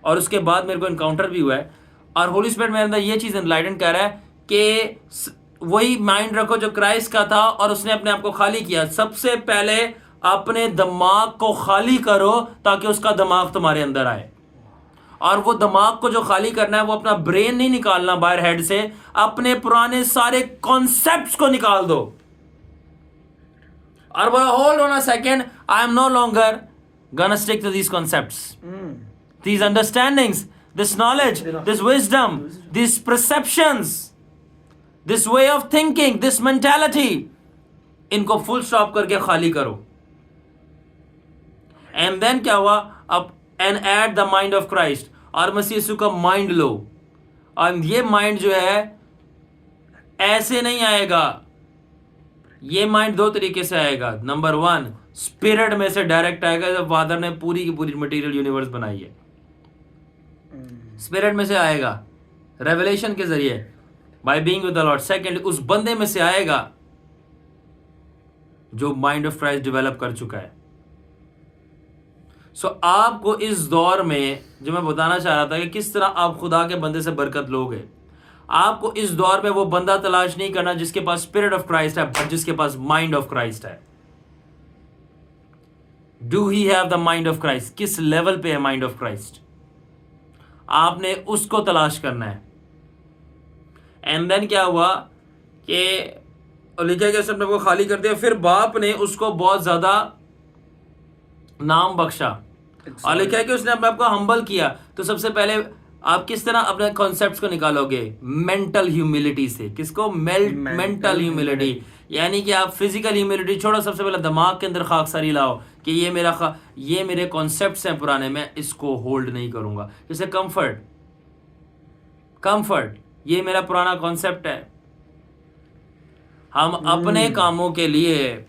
और उसके बाद मेरे को इनकाउंटर भी हुआ है, और होली स्पिरिट मेरे अंदर ये चीज़ इनलाइटन कर रहा है कि वही माइंड रखो जो क्राइस्ट का था और उसने अपने आप को खाली किया. सबसे पहले अपने दिमाग को खाली करो ताकि उसका दिमाग तुम्हारे अंदर आए, और वो दिमाग को जो खाली करना है वो अपना ब्रेन नहीं निकालना बाहर हेड से, अपने पुराने सारे कॉन्सेप्ट्स को निकाल दो और बोलो, hold on a second, I am no longer gonna stick to these concepts, these understandings, this knowledge, this wisdom, these perceptions, this way of thinking, this mentality, इनको फुल स्टॉप करके खाली करो. एंड देन क्या हुआ, अब and at the mind of Christ, और मसीह यीशु का माइंड लो। और ये माइंड जो है ऐसे नहीं आएगा, ये माइंड दो तरीके से आएगा। नंबर 1, स्पिरिट में से डायरेक्ट आएगा, जब फादर ने पूरी की पूरी मटेरियल यूनिवर्स बनाई है, स्पिरिट में से आएगा, रेवलेशन के जरिए, by being with the Lord. Second, उस बंदे में से आएगा जो माइंड ऑफ क्राइस्ट डेवलप कर चुका है। सो आपको इस दौर में जो मैं बताना चाह रहा था कि किस तरह आप खुदा के बंदे से बरकत लोगे, आपको इस दौर में वो बंदा तलाश नहीं करना जिसके पास स्पिरिट ऑफ क्राइस्ट है, बट जिसके पास माइंड ऑफ क्राइस्ट है। Do he have the mind of Christ? किस लेवल पे है माइंड ऑफ क्राइस्ट? आपने उसको तलाश करना है। एंड देन क्या हुआ कि लिखा गया सबने वो खाली कर दिया, फिर बाप ने उसको बहुत ज्यादा नाम बख्शा और लिखा है कि उसने अपने आप को हम्बल किया। तो सबसे पहले आप किस तरह अपने कॉन्सेप्ट्स को निकालोगे? मेंटल ह्यूमिलिटी से। किसको? Mental humility. यानी कि आप फिजिकल ह्यूमिलिटी छोड़ो, सबसे पहले दिमाग के अंदर खाकसारी लाओ कि ये मेरे कॉन्सेप्ट्स हैं पुराने, मैं इसको होल्ड नहीं करूंगा। जैसे कंफर्ट ये मेरा पुराना कॉन्सेप्ट है। हम अपने कामों के लिए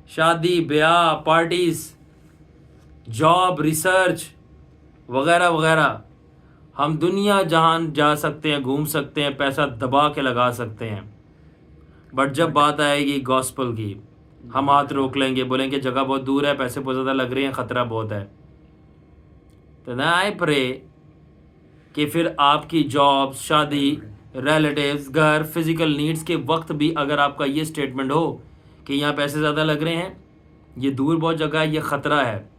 शादी, ब्याह, पार्टीज, जॉब, रिसर्च वगैरह वगैरह, हम दुनिया जहान जा सकते हैं, घूम सकते हैं, पैसा दबा के लगा सकते हैं, बट जब बात आएगी गॉस्पल की, हम हाथ रोक लेंगे, बोलेंगे जगह बहुत दूर है, पैसे बहुत ज़्यादा लग रहे हैं, ख़तरा बहुत है। तो ना आई प्रे कि फिर आपकी जॉब, शादी, रिलेटिव्स, घर, फिजिकल नीड्स के वक्त भी अगर आपका ये स्टेटमेंट हो कि यहाँ पैसे ज़्यादा लग रहे हैं, ये दूर बहुत जगह है, ये ख़तरा है,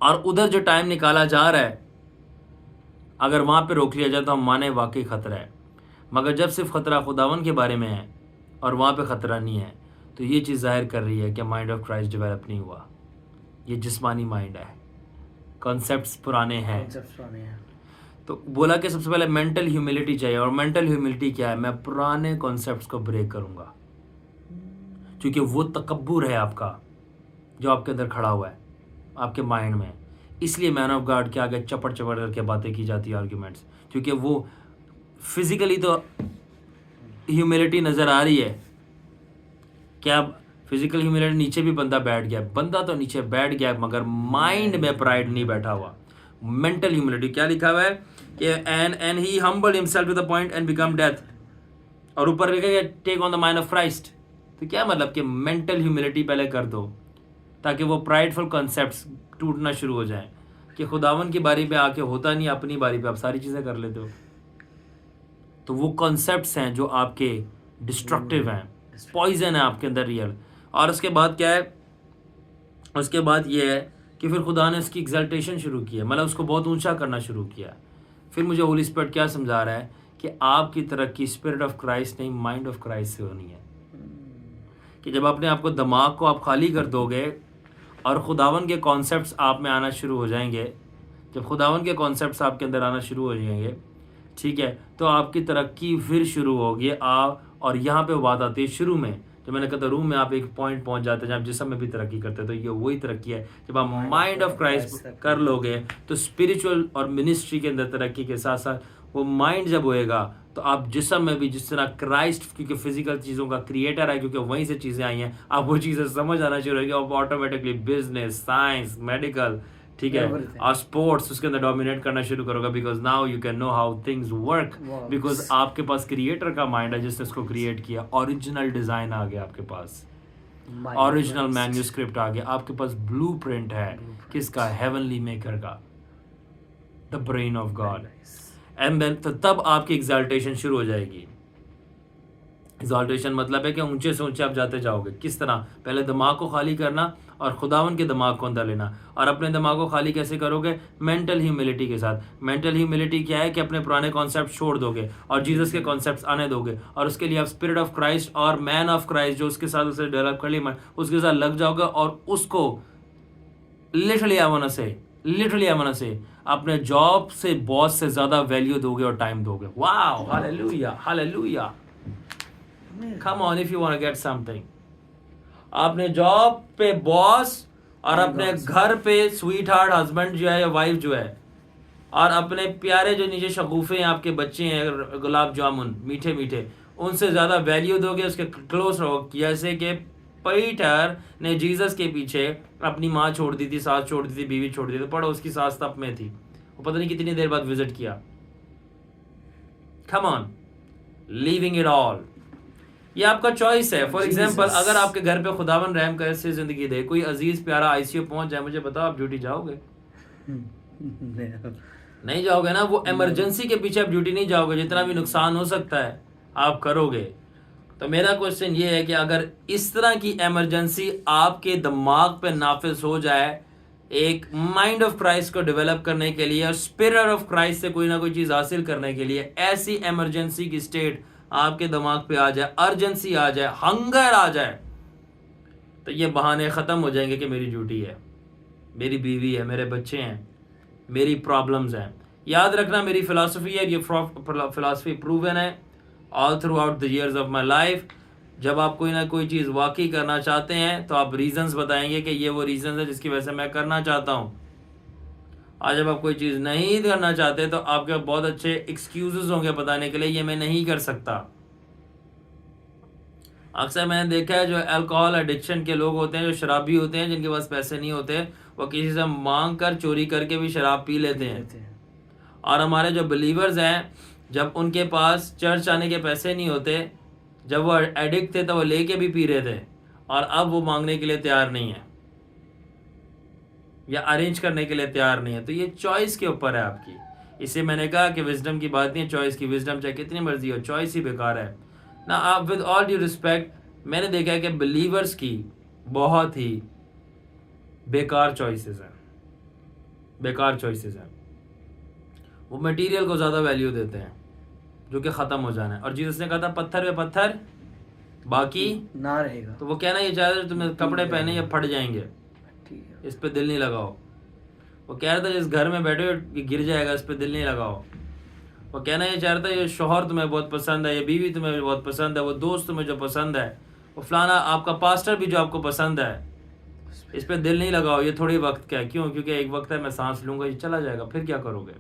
और उधर जो टाइम निकाला जा रहा है अगर वहाँ पे रोक लिया जाए तो हम माने वाकई ख़तरा है। मगर जब सिर्फ ख़तरा खुदावन के बारे में है और वहाँ पे ख़तरा नहीं है, तो ये चीज़ जाहिर कर रही है कि माइंड ऑफ क्राइस्ट डेवलप नहीं हुआ। ये जिस्मानी माइंड है, कॉन्सेप्ट्स पुराने हैं। तो बोला कि सबसे पहले मेंटल ह्यूमिलिटी चाहिए। और मेंटल ह्यूमिलिटी क्या है? मैं पुराने कॉन्सेप्ट्स को ब्रेक करूँगा, क्योंकि वो तकब्बुर है आपका जो आपके अंदर खड़ा हुआ है आपके माइंड में। इसलिए मैन ऑफ गॉड के आगे चपड़ चपड़ करके बातें की जाती है, आर्ग्यूमेंट्स, क्योंकि वो फिजिकली तो ह्यूमिलिटी नज़र आ रही है। क्या फिजिकल ह्यूमिलिटी नीचे भी बंदा बैठ गया, बंदा तो नीचे बैठ गया, मगर माइंड में प्राइड नहीं बैठा हुआ। मेंटल ह्यूमिलिटी क्या लिखा हुआ है कि and he humbled himself to the point and become death, और ऊपर लिखा है take on the mind of Christ. तो क्या मतलब कि मेंटल ह्यूमिलिटी पहले कर दो ताकि वो प्राइडफुल कॉन्सेप्ट्स टूटना शुरू हो जाए कि खुदावन की बारी पे आके होता नहीं, अपनी बारी पे आप सारी चीज़ें कर लेते हो। तो वो कॉन्सेप्ट्स हैं जो आपके डिस्ट्रक्टिव हैं, पॉइजन है आपके अंदर रियल। और उसके बाद क्या है? उसके बाद ये है कि फिर खुदा ने उसकी एग्जल्टेशन शुरू की है, मतलब उसको बहुत ऊंचा करना शुरू किया। फिर मुझे होली स्पिरिट क्या समझा रहा है कि आपकी तरक्की स्पिरिट ऑफ क्राइस्ट नहीं, माइंड ऑफ क्राइस्ट से होनी है। कि जब अपने आपको दिमाग को आप खाली कर दोगे और खुदावन के कॉन्सेप्ट्स आप में आना शुरू हो जाएंगे, जब खुदावन के कॉन्सेप्ट्स आपके अंदर आना शुरू हो जाएंगे, ठीक है, तो आपकी तरक्की फिर शुरू होगी। और यहाँ पे बात आती है शुरू में, जब मैंने कहा था रूम में आप एक पॉइंट पहुँच जाते हैं जब आप जिस्म में भी तरक्की करते हैं, तो ये वही तरक्की है। जब आप माइंड ऑफ क्राइस्ट कर लोगे तो स्पिरिचुअल और मिनिस्ट्री के अंदर तरक्की के साथ साथ वो माइंड जब होएगा तो आप जिस्म में भी जिस तरह क्राइस्ट, क्योंकि फिजिकल चीज़ों का क्रिएटर है, क्योंकि वहीं से चीज़ें आई हैं, आप वो चीज़ें समझ आना शुरू होगी, आप ऑटोमेटिकली बिजनेस, साइंस, मेडिकल, ठीक है, और स्पोर्ट्स उसके अंदर डोमिनेट करना शुरू करोगे, because now you can know how things work, because आपके पास क्रिएटर का माइंड है जिसने उसको क्रिएट किया। ओरिजिनल डिज़ाइन आ गया आपके पास, ओरिजिनल मैन्यूस्क्रिप्ट आ गया आपके पास, ब्लूप्रिंट है किसका? हेवनली मेकर का, the brain of God. And then तो तब आपकी एग्जाल्टेशन शुरू हो जाएगी। एग्जाल्टेशन मतलब है कि ऊंचे से ऊंचे आप जाते जाओगे। किस तरह? पहले दिमाग को खाली करना और खुदावन के दिमाग को अंदर लेना। और अपने दिमाग को खाली कैसे करोगे? मेंटल ह्यूमिलिटी के साथ। मेंटल ह्यूमिलिटी क्या है कि अपने पुराने कॉन्सेप्ट छोड़ दोगे और जीसस के कॉन्सेप्ट्स आने दोगे, और उसके लिए आप स्पिरिट ऑफ क्राइस्ट और मैन ऑफ क्राइस्ट जो उसके साथ उसे डेवलप कर लिया, उसके साथ लग जाओगे और उसको लिटरली आई वांट टू से अपने जॉब से, बॉस से ज्यादा वैल्यू दोगे और टाइम दोगे। Wow, hallelujah, hallelujah, come on if you want to get something. आपने जॉब पे बॉस और अपने घर पे स्वीट हार्ट हस्बैंड जो है या वाइफ जो है, और अपने प्यारे जो नीचे शगुफे हैं, आपके बच्चे हैं, गुलाब जामुन मीठे मीठे, उनसे ज़्यादा वैल्यू दोगे, उसके क्लोज रहो। जैसे कि पीटर ने जीसस के पीछे अपनी माँ छोड़ दी थी, सास छोड़ दी थी, बीवी छोड़ दी थी। पढ़ो, उसकी सास तप में थी, वो पता नहीं कितनी देर बाद विजिट किया। Come on, leaving it all. ये आपका चॉइस है। फॉर एग्जाम्पल, अगर आपके घर पे खुदावन रहम करे से जिंदगी दे, कोई अजीज प्यारा आईसीयू पहुंच जाए, मुझे बताओ, आप ड्यूटी जाओगे? नहीं जाओगे ना। वो इमरजेंसी के पीछे आप ड्यूटी नहीं जाओगे। जितना भी नुकसान हो सकता है आप करोगे। तो मेरा क्वेश्चन ये है कि अगर इस तरह की इमरजेंसी आपके दिमाग पे नाफिज हो जाए, एक माइंड ऑफ क्राइस्ट को डेवलप करने के लिए और स्पिरिट ऑफ क्राइस्ट से कोई ना कोई चीज़ हासिल करने के लिए, ऐसी इमरजेंसी की स्टेट आपके दिमाग पे आ जाए, अर्जेंसी आ जाए, हंगर आ जाए, तो ये बहाने ख़त्म हो जाएंगे कि मेरी ड्यूटी है, मेरी बीवी है, मेरे बच्चे हैं, मेरी प्रॉब्लम्स हैं। याद रखना, मेरी फ़िलासफ़ी है, ये फ़िलासफ़ी प्रूवन है all through out the years of my life. जब आप कोई ना कोई चीज़ वाकई करना चाहते हैं तो आप रीज़न्स बताएंगे कि ये वो रीज़न्स है जिसकी वजह से मैं करना चाहता हूँ। और जब आप कोई चीज़ नहीं करना चाहते तो आपके बहुत अच्छे एक्सक्यूज़ेस होंगे बताने के लिए, ये मैं नहीं कर सकता। अक्सर मैंने देखा है जो अल्कोहल एडिक्शन के लोग होते हैं, जो शराबी होते हैं, जिनके पास पैसे नहीं होते, वो किसी से मांग कर चोरी करके भी शराब पी लेते हैं। और हमारे जो बिलीवर्स हैं, जब उनके पास चर्च आने के पैसे नहीं होते, जब वो एडिक्ट थे तो वो लेके भी पी रहे थे, और अब वो मांगने के लिए तैयार नहीं है या अरेंज करने के लिए तैयार नहीं है। तो ये चॉइस के ऊपर है आपकी। इसे मैंने कहा कि विजडम की बात नहीं है, चॉइस की। विजडम चाहे कितनी मर्जी हो, चॉइस ही बेकार है ना। आप विद ऑल ड्यू रिस्पेक्ट, मैंने देखा है कि बिलीवर्स की बहुत ही बेकार चॉइसेस हैं, बेकार चॉइसेस हैं। वो मटेरियल को ज़्यादा वैल्यू देते हैं जो कि ख़त्म हो जाना है। और जीसस ने कहा था पत्थर पे पत्थर बाकी ना रहेगा। तो वो कहना ये चाह रहे तुम्हें कपड़े पहने या फट जाएंगे, इस पे दिल नहीं लगाओ। वो कह रहा था जिस घर में बैठे हो गिर जाएगा, इस पे दिल नहीं लगाओ। वो कहना ये चाह रहा था ये शोहर तुम्हें बहुत पसंद है, ये बीवी तुम्हें बहुत पसंद है, वो दोस्त तुम्हें जो पसंद है, वो फलाना आपका पास्टर भी जो आपको पसंद है, इस पे दिल नहीं लगाओ, ये थोड़ी वक्त क्या है। क्यों? क्योंकि एक वक्त है, मैं सांस लूंगा, ये चला जाएगा, फिर क्या करोगे।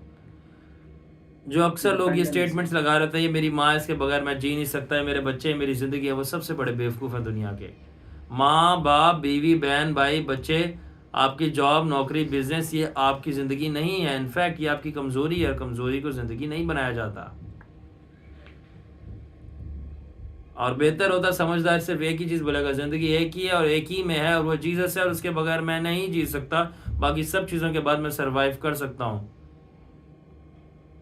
जो अक्सर लोग ये स्टेटमेंट्स लगा रहे थे, ये मेरी माँ, इसके बगैर मैं जी नहीं सकता, है मेरे बच्चे, मेरी ज़िंदगी है, वो सबसे बड़े बेवकूफ़ हैं दुनिया के। माँ बाप, बीवी बहन भाई बच्चे, आपकी जॉब नौकरी बिजनेस, ये आपकी ज़िंदगी नहीं है। इनफैक्ट ये आपकी कमज़ोरी है, और कमज़ोरी को ज़िंदगी नहीं बनाया जाता। और बेहतर होता समझदार सिर्फ एक ही चीज़ बोलेगा, ज़िंदगी एक ही है और एक ही में है, और वो जीसस है, और उसके बगैर मैं नहीं जी सकता, बाकी सब चीज़ों के बाद मैं सर्वाइव कर सकता हूँ।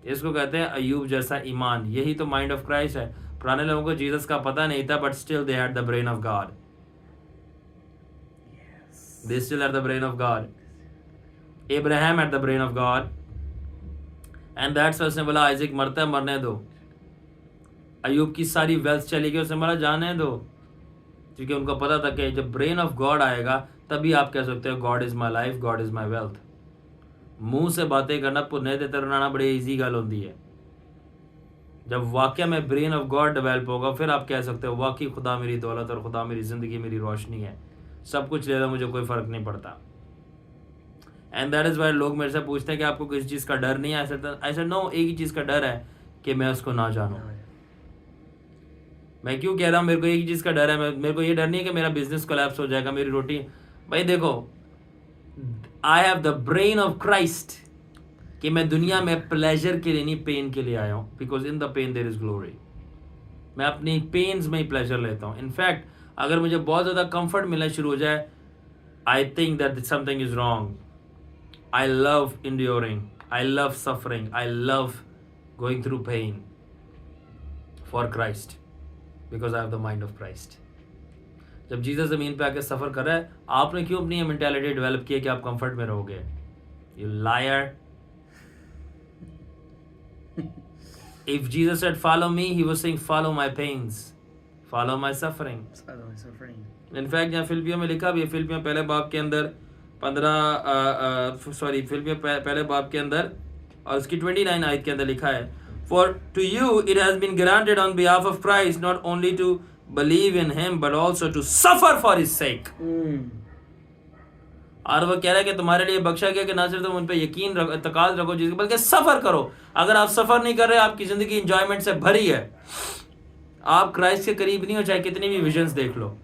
इसको कहते हैं अय्यूब जैसा ईमान। यही तो माइंड ऑफ क्राइस्ट है। पुराने लोगों को जीसस का पता नहीं था, but still they had the brain of God. They still had the brain of God. Abraham had the brain of God. And that's why उसने बोला आइज़िक मरता है, मरने दो। अय्यूब की सारी वेल्थ चली गई, उसने बोला जाने दो, क्योंकि उनको पता था कि जब ब्रेन ऑफ गॉड आएगा तभी आप कह सकते हो God is my life, God is my wealth. मुंह से बातें करना, पुण्य देते रहना बड़ी ईजी गल होती है। जब वाकई में ब्रेन ऑफ गॉड डेवलप होगा, फिर आप कह सकते हो वाकई खुदा मेरी दौलत और खुदा मेरी ज़िंदगी, मेरी रोशनी है, सब कुछ ले लो, मुझे कोई फ़र्क नहीं पड़ता। एंड दैट इज़ वाई लोग मेरे से पूछते हैं कि आपको किसी चीज़ का डर नहीं है। ऐसा नो, एक ही चीज़ का डर है कि मैं उसको ना जानूँ। मैं क्यों कह रहा हूँ मेरे को एक ही चीज़ का डर है? मेरे को ये डर नहीं है कि मेरा बिजनेस कोलैप्स हो जाएगा, मेरी रोटी। भाई देखो, आई have the brain of Christ, कि मैं दुनिया में प्लेजर के लिए नहीं, पेन के लिए आया हूँ। Because in the pain there is glory. मैं अपनी पेन्स में ही प्लेजर लेता हूँ। इनफैक्ट अगर मुझे बहुत ज़्यादा कंफर्ट मिलना शुरू हो जाए, I think that something is wrong. I love enduring, I love suffering, I love going through pain for Christ, because I have the mind of Christ. जब जीसस ज़मीन पे आके सफ़र कर रहा है, आपने क्यों अपनी ये मेंटालिटी डेवलप की है कि आप कंफर्ट में रहोगे? You liar. If Jesus said follow me, he was saying follow my pains, follow my suffering. In fact यहाँ फिलिपियों में लिखा भी है, फिलिपियों पहले बाब के अंदर फिलिपियों पहले बाब के अंदर और उसकी 29 आयत के अंदर लिखा है, For to you it has been granted on behalf of Christ not only to believe in him but also to suffer for his sake. और वो कह रहा है कि तुम्हारे लिए बख्शा गया कि ना सिर्फ तुम उन पे यकीन तकाद रखो जिसके, बल्कि सफ़र करो। अगर आप सफ़र नहीं कर रहे, आपकी ज़िंदगी इंजॉयमेंट से भरी है, आप क्राइस्ट के करीब नहीं हो, चाहे कितनी भी विजन्स देख लो।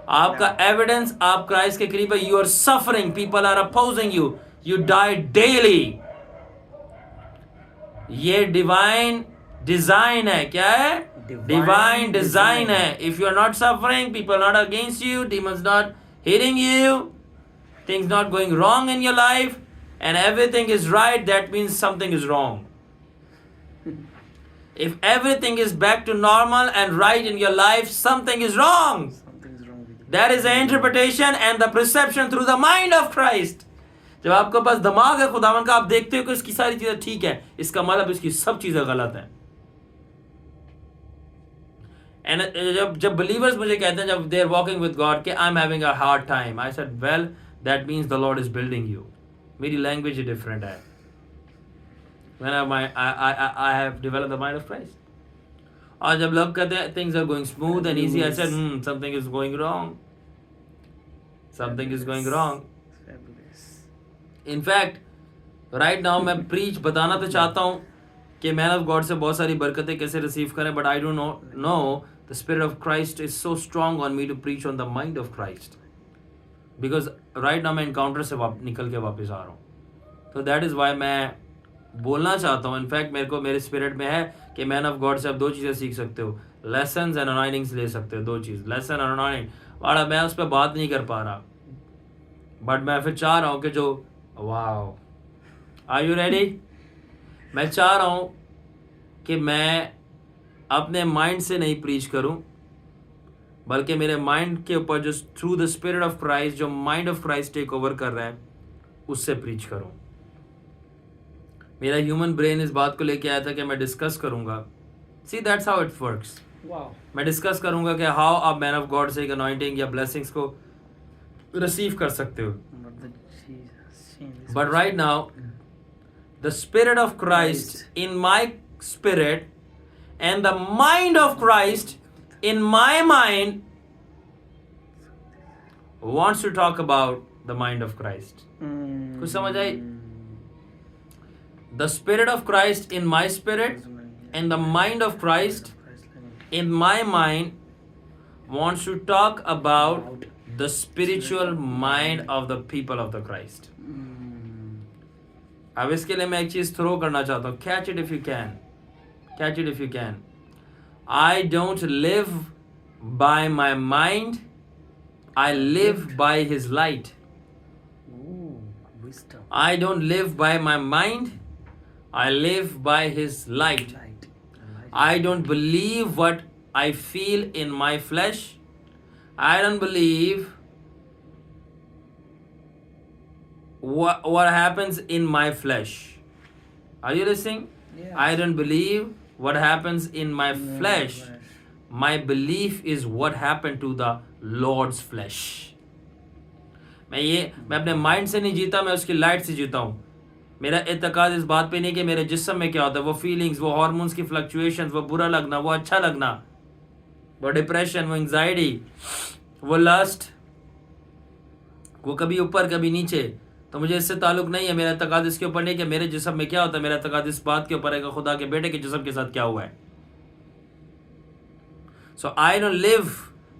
आपका एविडेंस आप क्राइस्ट के करीब है। You are suffering, people are opposing you, you die daily. ये डिवाइन डिजाइन है। क्या है? डिवाइन डिजाइन है। If you are not suffering, people not against you, demons not hitting you, things not going wrong in your life, and everything is right, that means something is wrong. If everything is back to normal and right in your life, something is wrong. Something's wrong with you. That is the interpretation and the perception through the mind of Christ. जब आपके पास दिमाग है खुदावन का, आप देखते हो कि उसकी सारी चीजें ठीक है, इसका मतलब इसकी सब चीजें गलत हैं। And जब believers मुझे कहते हैं, जब they are walking with God, कि I'm having a hard time, I said, well, that means the Lord is building you. मेरी language ही different है। When I have developed the mind of Christ. और जब लोग कहते हैं things are going smooth and easy, I said, something is going wrong. Something is going wrong. In fact, right now मैं preach बताना तो चाहता हूँ कि man of God से बहुत सारी बरकतें कैसे receive करें, but I don't know the Spirit of Christ is so strong on me to preach on the mind of Christ. Because right now मैं encounter से निकल के वापस आ रहा हूँ, तो that is why मैं बोलना चाहता हूँ। इनफैक्ट मेरे स्पिरिट में है कि मैन ऑफ गॉड से आप दो चीज़ें सीख सकते हो, लेसन्स एंड अनॉइंटिंग्स ले सकते हो। दो चीज़, लेसन और अनॉइंटिंग। वाड़ा मैं उस पर बात नहीं कर पा रहा, बट मैं फिर चाह रहा हूँ कि जो वाओ, आर यू रेडी? मैं चाह रहा हूँ कि मैं अपने माइंड से नहीं प्रीच करूँ, बल्कि मेरे माइंड के ऊपर जो through the spirit of Christ, जो mind of Christ take over कर रहा है, उससे प्रीच करूँ। मेरा ह्यूमन ब्रेन इस बात को लेके आया था कि मैं डिस्कस करूंगा। See that's how it works. मैं डिस्कस करूंगा कि हाउ आप मैन ऑफ गॉड से एक अनॉइंटिंग या ब्लेसिंग्स को रिसीव कर सकते हो। But right now the spirit of Christ in my spirit and the mind of Christ in my mind wants to talk about the mind of Christ. कुछ समझ आई? The Spirit of Christ in my spirit and the mind of Christ in my mind wants to talk about the spiritual mind of the people of the Christ. अब इसके लिए मैं एक चीज थ्रो करना चाहता हूँ। Catch it if you can. Catch it if you can. I don't live by my mind. I live by His light. I don't live by my mind. I live by His light. I don't believe what I feel in my flesh. I don't believe what happens in my flesh. Are you listening? Yes. I don't believe what happens in my flesh. My belief is what happened to the Lord's flesh. मैं अपने माइंड से नहीं जीता, मैं उसकी लाइट से जीता हूँ। मेरा एतकाद इस बात पे नहीं कि मेरे जिस्म में क्या होता है, वो फीलिंग्स, वो हार्मोन्स की फ्लक्चुएशंस, वो बुरा लगना, वो अच्छा लगना, वो डिप्रेशन, वो एंजाइटी, वो लस्ट, वो कभी ऊपर कभी नीचे, तो मुझे इससे ताल्लुक नहीं है। मेरा एतकाद इसके ऊपर नहीं कि मेरे जिस्म में क्या होता है, मेरा एतकाद इस बात के ऊपर है कि खुदा के बेटे के जिस्म के साथ क्या हुआ है। So I don't live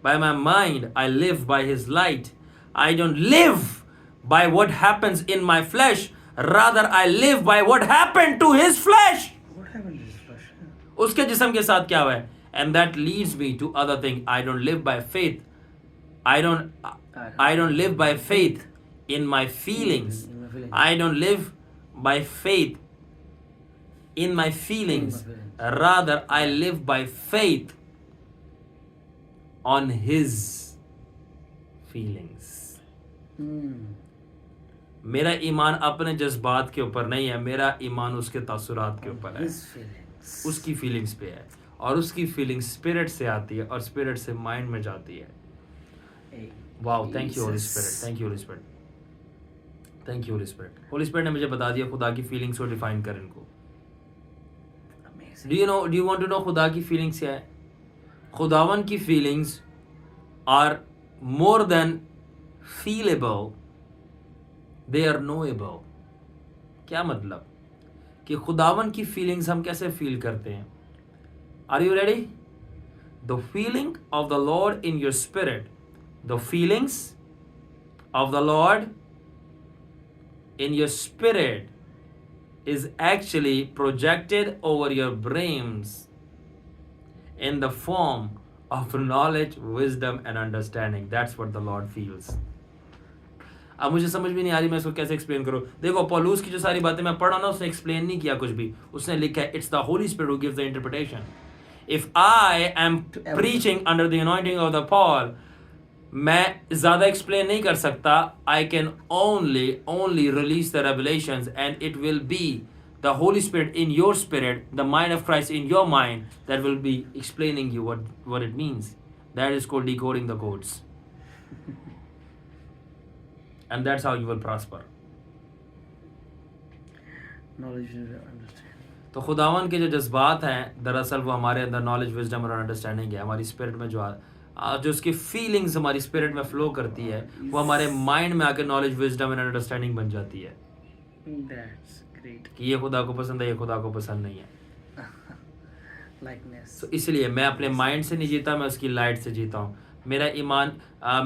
by my mind, I live by his light. I don't live by what happens in my flesh, rather I live by what happened to his flesh. What happened to his flesh? उसके जिस्म के साथ क्या हुआ है? And that leads me to other thing. I don't live by faith. I don't live by faith in my feelings. I don't live by faith in my feelings. Rather I live by faith on his feelings. मेरा ईमान अपने जज्बात के ऊपर नहीं है, मेरा ईमान उसके तासुरात के ऊपर है, उसकी फीलिंग्स पे है, और उसकी फीलिंग्स स्पिरिट से आती है और स्पिरिट से माइंड में जाती है। Wow, thank you Holi spirit, thank you Holi spirit, thank you Holi spirit. Holi spirit ने मुझे बता दिया खुदा की फीलिंग्स को डिफाइन कर इनको। Do you want to know खुदा की फीलिंग्स क्या है? खुदावन की feelings are more than feelable, they are knowable. क्या मतलब कि खुदावन की फीलिंग्स हम कैसे फील करते हैं? Are you ready? The feeling of the Lord in your spirit, the feelings of the Lord in your spirit is actually projected over your brains in the form of knowledge, wisdom and understanding. That's what the Lord feels. अब मुझे समझ भी नहीं आ रही मैं इसको कैसे एक्सप्लेन करूं. देखो पौलुस की जो सारी बातें मैं पढ़ा ना, उसने एक्सप्लेन नहीं किया कुछ भी. उसने लिखा है it's the Holy spirit who gives the interpretation. If I am preaching under the anointing of the Paul, मैं ज़्यादा एक्सप्लेन नहीं कर सकता. I can only release the revelations and it will be the Holy spirit in your spirit, the mind of Christ in your mind that will be explaining you what it means. That is called decoding the codes. And that's how you will prosper. Knowledge and understanding. तो खुदावन के जो जज्बात हैं दरअसल वो हमारे अंदर नॉलेज, विजडम और अंडरस्टैंडिंग है. हमारी स्पिरिट में जो उसकी फीलिंग्स हमारी स्पिरिट में फ्लो करती है वो हमारे माइंड में आकर नॉलेज, विजडम एंड अंडरस्टैंडिंग बन जाती है. That's great. कि ये खुदा को पसंद है, ये खुदा को पसंद नहीं है. Likeness. तो इसलिए मैं अपने माइंड से नहीं जीता, मैं उसकी लाइट से जीता हूँ. मेरा ईमान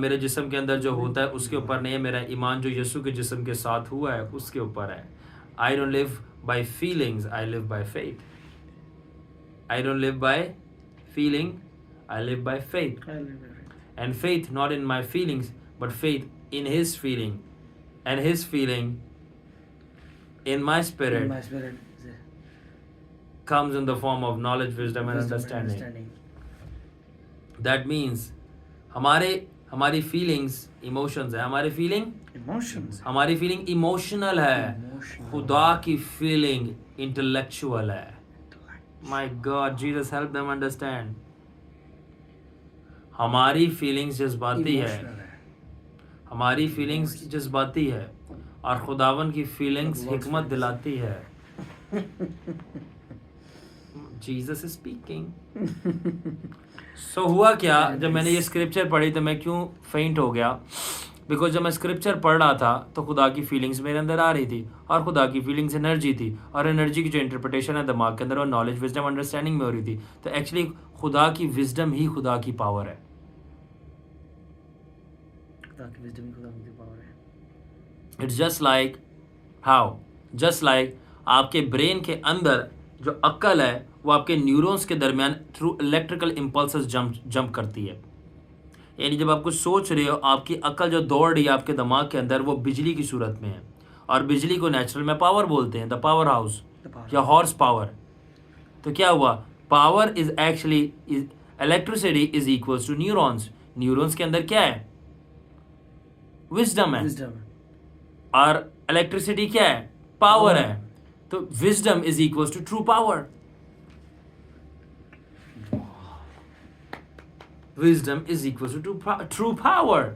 मेरे जिस्म के अंदर जो होता है उसके ऊपर नहीं है. मेरा ईमान जो यीशु के जिस्म के साथ हुआ है उसके ऊपर है. आई don't live bye feelings, I live by faith. I don't live bye feeling, I live by faith. And faith not in my feelings, but faith in his feeling. And his feeling in my spirit, In my spirit. comes in the form of knowledge, wisdom and understanding. That means हमारी feelings emotions है. हमारी feeling Emotions. हमारी feeling emotional है. खुदा की feeling intellectual है. My God, Jesus help them understand. हमारी फीलिंग्स जज्बाती है, हमारी फीलिंग्स जज्बाती है और खुदावन की फीलिंग्स हिकमत दिलाती है. Jesus is speaking. सो हुआ क्या जब मैंने ये स्क्रिप्चर पढ़ी तो मैं क्यों फेंट हो गया? बिकॉज जब मैं स्क्रिप्चर पढ़ रहा था तो खुदा की फीलिंग्स मेरे अंदर आ रही थी और खुदा की फीलिंग्स एनर्जी थी और एनर्जी की जो इंटरप्रिटेशन है दिमाग के अंदर वो नॉलेज, विजडम, अंडरस्टैंडिंग में हो रही थी. तो एक्चुअली खुदा की विजडम ही खुदा की पावर है. It's just like how, just like आपके ब्रेन के अंदर जो अक्ल है वो आपके न्यूरॉन्स के दरमियान थ्रू इलेक्ट्रिकल इम्पल्सेस जंप करती है. यानी जब आप कुछ सोच रहे हो आपकी अक्ल जो दौड़ रही है आपके दिमाग के अंदर वो बिजली की सूरत में है और बिजली को नेचुरल में पावर बोलते हैं, द पावर हाउस या हॉर्स पावर. तो क्या हुआ? Power is actually electricity is equals to neurons. Neurons के अंदर क्या है? विजडम है. और इलेक्ट्रिसिटी क्या है? पावर है. तो wisdom is equals to true power. Wisdom is equals to true power.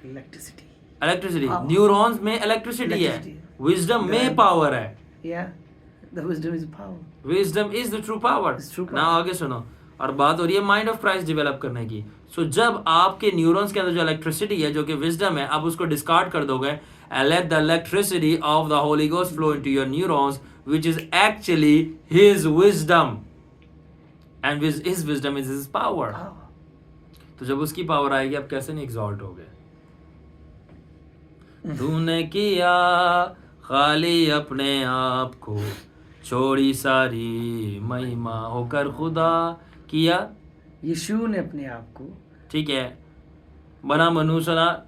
Electricity neurons में इलेक्ट्रिसिटी है, विजडम में पावर है. The wisdom is power. Wisdom is the true power. ना आगे सुनो. और बात हो रही है माइंड ऑफ क्राइस्ट डेवलप करने की. सो जब आपके न्यूरॉन्स के अंदर जो इलेक्ट्रिसिटी है जो कि विजडम है, आप उसको डिस्कार्ड कर दोगे and let the electricity of the Holy Ghost flow into your neurons, which is actually His wisdom, and His wisdom is His power. तो जब उसकी पावर आएगी आप कैसे नहीं एग्जॉल्ट होगे? तूने किया खाली अपने आप को, छोड़ी सारी महिमा होकर खुदा किया. यीशु ने अपने आप को, ठीक है, बना मनुष्य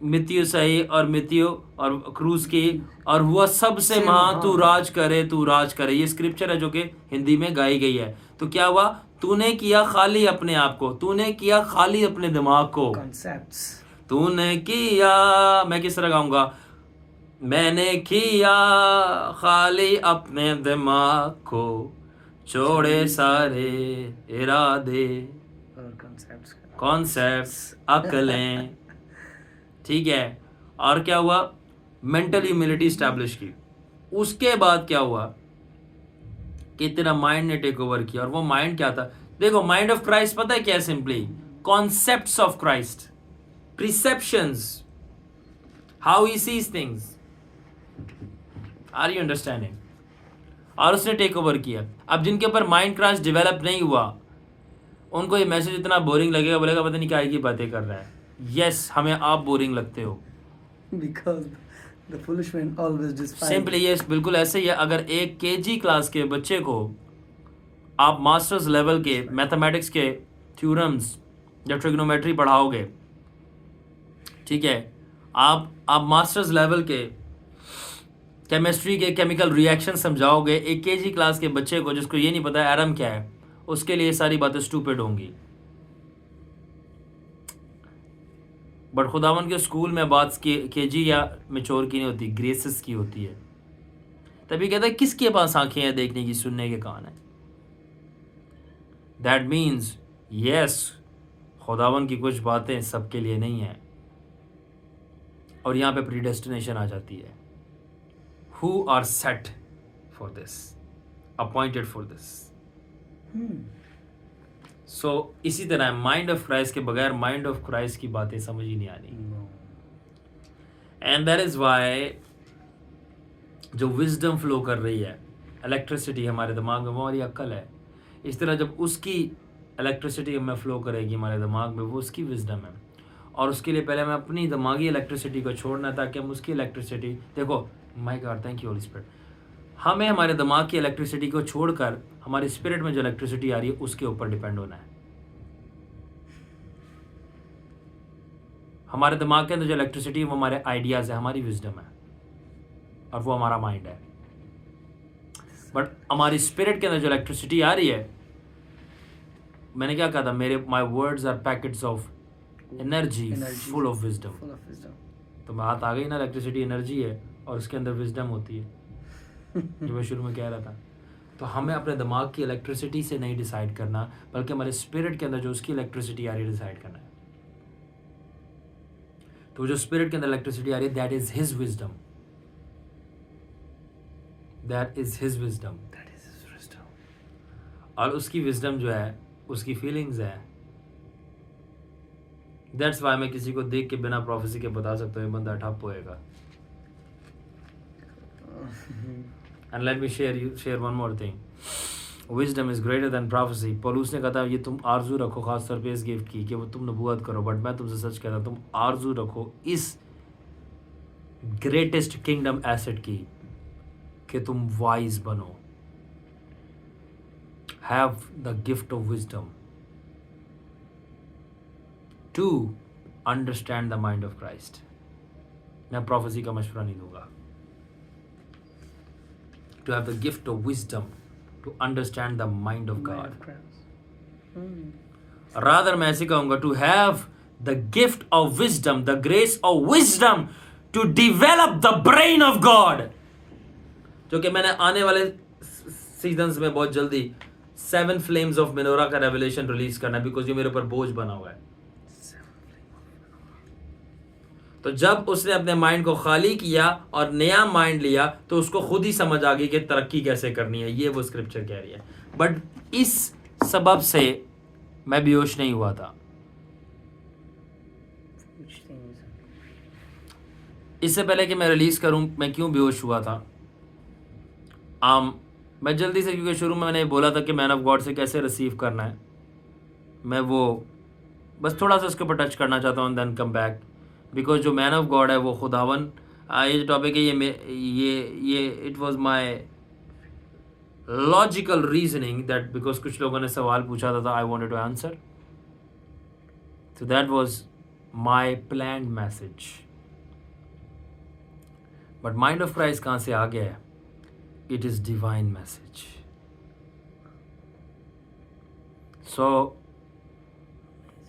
मित्तियों सही और मित्तियों और क्रूज की और हुआ सबसे महान, तू राज करे, तू राज करे. ये स्क्रिप्चर है जो कि हिंदी में गाई गई है. तो क्या हुआ? तूने किया खाली अपने आप को, तूने किया खाली अपने दिमाग को. कॉन्सेप्ट्स तूने किया, मैं किस तरह गाऊंगा? मैंने किया खाली अपने दिमाग को, छोड़े सारे इरादे और कॉन्सेप्ट्स अकलें. ठीक है. और क्या हुआ? मेंटल ह्यूमिलिटी स्टैब्लिश की. उसके बाद क्या हुआ कि तेरा माइंड ने टेक ओवर किया. और वो माइंड क्या था? देखो माइंड ऑफ क्राइस्ट पता है क्या है? Simply concepts of Christ. perceptions, how he sees things. Are you understanding? और उसने टेक ओवर किया. अब जिनके ऊपर माइंड क्रश डेवलप नहीं हुआ, उनको ये मैसेज इतना बोरिंग लगेगा, बोलेगा पता नहीं क्या की बातें कर रहा है. यस, हमें आप बोरिंग लगते हो. Because the foolish man always despise. Simply yes, बिल्कुल ऐसे ही है. अगर एक केजी क्लास के बच्चे को आप मास्टर्स लेवल के मैथमेटिक्स के थ्योरम्स या ट्रिग्नोमेट्री पढ़ाओगे, ठीक है, आप मास्टर्स लेवल के केमिस्ट्री के केमिकल रिएक्शन समझाओगे एक केजी क्लास के बच्चे को जिसको ये नहीं पता एटम क्या है, उसके लिए सारी बातें स्टूपिड होंगी. बट खुदावन के स्कूल में बात केजी या मेच्योर की नहीं होती, ग्रेसेस की होती है. तभी कहता है किसके पास आंखें हैं देखने की, सुनने के कान है. दैट मीन्स यस, खुदावन की कुछ बातें सबके लिए नहीं है. और यहाँ पे प्रीडेस्टिनेशन आ जाती है. Who are set for this, appointed for this. So इसी तरह माइंड ऑफ क्राइस्ट के बगैर माइंड ऑफ क्राइस्ट की बातें समझ ही नहीं आनी. एंड दैट इज वाई जो विजडम फ्लो कर रही है, इलेक्ट्रिसिटी हमारे दिमाग में, वो हमारी अक्ल है. इस तरह जब उसकी इलेक्ट्रिसिटी हमें फ्लो करेगी हमारे दिमाग में, वो उसकी विजडम है. और उसके लिए पहले हमें अपनी दिमागी इलेक्ट्रिसिटी को छोड़ना, ताकि हम उसकी इलेक्ट्रिसिटी, देखो my God thank you Holi spirit, हमें हमारे दिमाग की इलेक्ट्रिसिटी को छोड़कर हमारे स्पिरिट में जो इलेक्ट्रिसिटी आ रही है उसके ऊपर डिपेंड होना है. हमारे दिमाग के अंदर जो इलेक्ट्रिसिटी है वो हमारे आइडियाज है, हमारी विजडम है, और वो हमारा माइंड है. बट हमारी स्पिरिट के अंदर जो इलेक्ट्रिसिटी आ रही है, मैंने क्या कहा था, मेरे my words are packets of energy full of wisdom. तो मैं हाथ आ गई ना, इलेक्ट्रिसिटी एनर्जी है और उसके अंदर विजडम होती है, जो मैं शुरू में कह रहा था. तो हमें अपने दिमाग की इलेक्ट्रिसिटी से नहीं डिसाइड करना, बल्कि हमारे स्पिरिट के अंदर जो उसकी इलेक्ट्रिसिटी आ रही है डिसाइड करना है. तो जो स्पिरिट के अंदर इलेक्ट्रिसिटी आ रही है, that is his wisdom, that is his wisdom. और उसकी विजडम जो है, उसकी फीलिंग्स है. दैट्स वाई मैं किसी को देख के बिना प्रोफेसी के बता सकता हूँ ये बंदा ठप होएगा. And let me share one more thing. Wisdom is greater than prophecy. पौलुस ने कहा था ये तुम आरजू रखो, खास तौर पे इस गिफ्ट की, कि वो तुम नबूवत करो. बट मैं तुमसे सच कहता हूँ, तुम आरजू रखो इस ग्रेटेस्ट किंगडम एसेट की, कि तुम वाइज बनो. Have the gift of wisdom to understand the mind of Christ. मैं प्रोफेसी का मशवरा नहीं दूंगा. To have the gift of wisdom to understand the mind of God. Rather मैं ऐसे कहूँगा, to have the gift of wisdom, the grace of wisdom to develop the brain of God. जो कि मैंने आने वाले सीजन्स में बहुत जल्दी 7 flames of menorah का रेवलेशन रिलीज करना है, बिकॉज ये मेरे ऊपर बोझ बना हुआ है. तो जब उसने अपने माइंड को खाली किया और नया माइंड लिया, तो उसको खुद ही समझ आ गई कि तरक्की कैसे करनी है. ये वो स्क्रिप्चर कह रही है. बट इस सबब से मैं बेहोश नहीं हुआ था. इससे पहले कि मैं रिलीज करूं, मैं क्यों बेहोश हुआ था. मैं जल्दी से, क्योंकि शुरू में मैंने बोला था कि मैन ऑफ गॉड से कैसे रिसीव करना है, मैं वो बस थोड़ा सा उसके ऊपर टच करना चाहता हूँ, देन कम बैक. बिकॉज जो मैन ऑफ गॉड है वो खुदावन, ये जो टॉपिक है, ये it was my logical reasoning that, because कुछ लोगों ने सवाल पूछा था, I wanted to answer. So that was my planned message. But mind of Christ कहाँ से आ गया है? It is divine message. So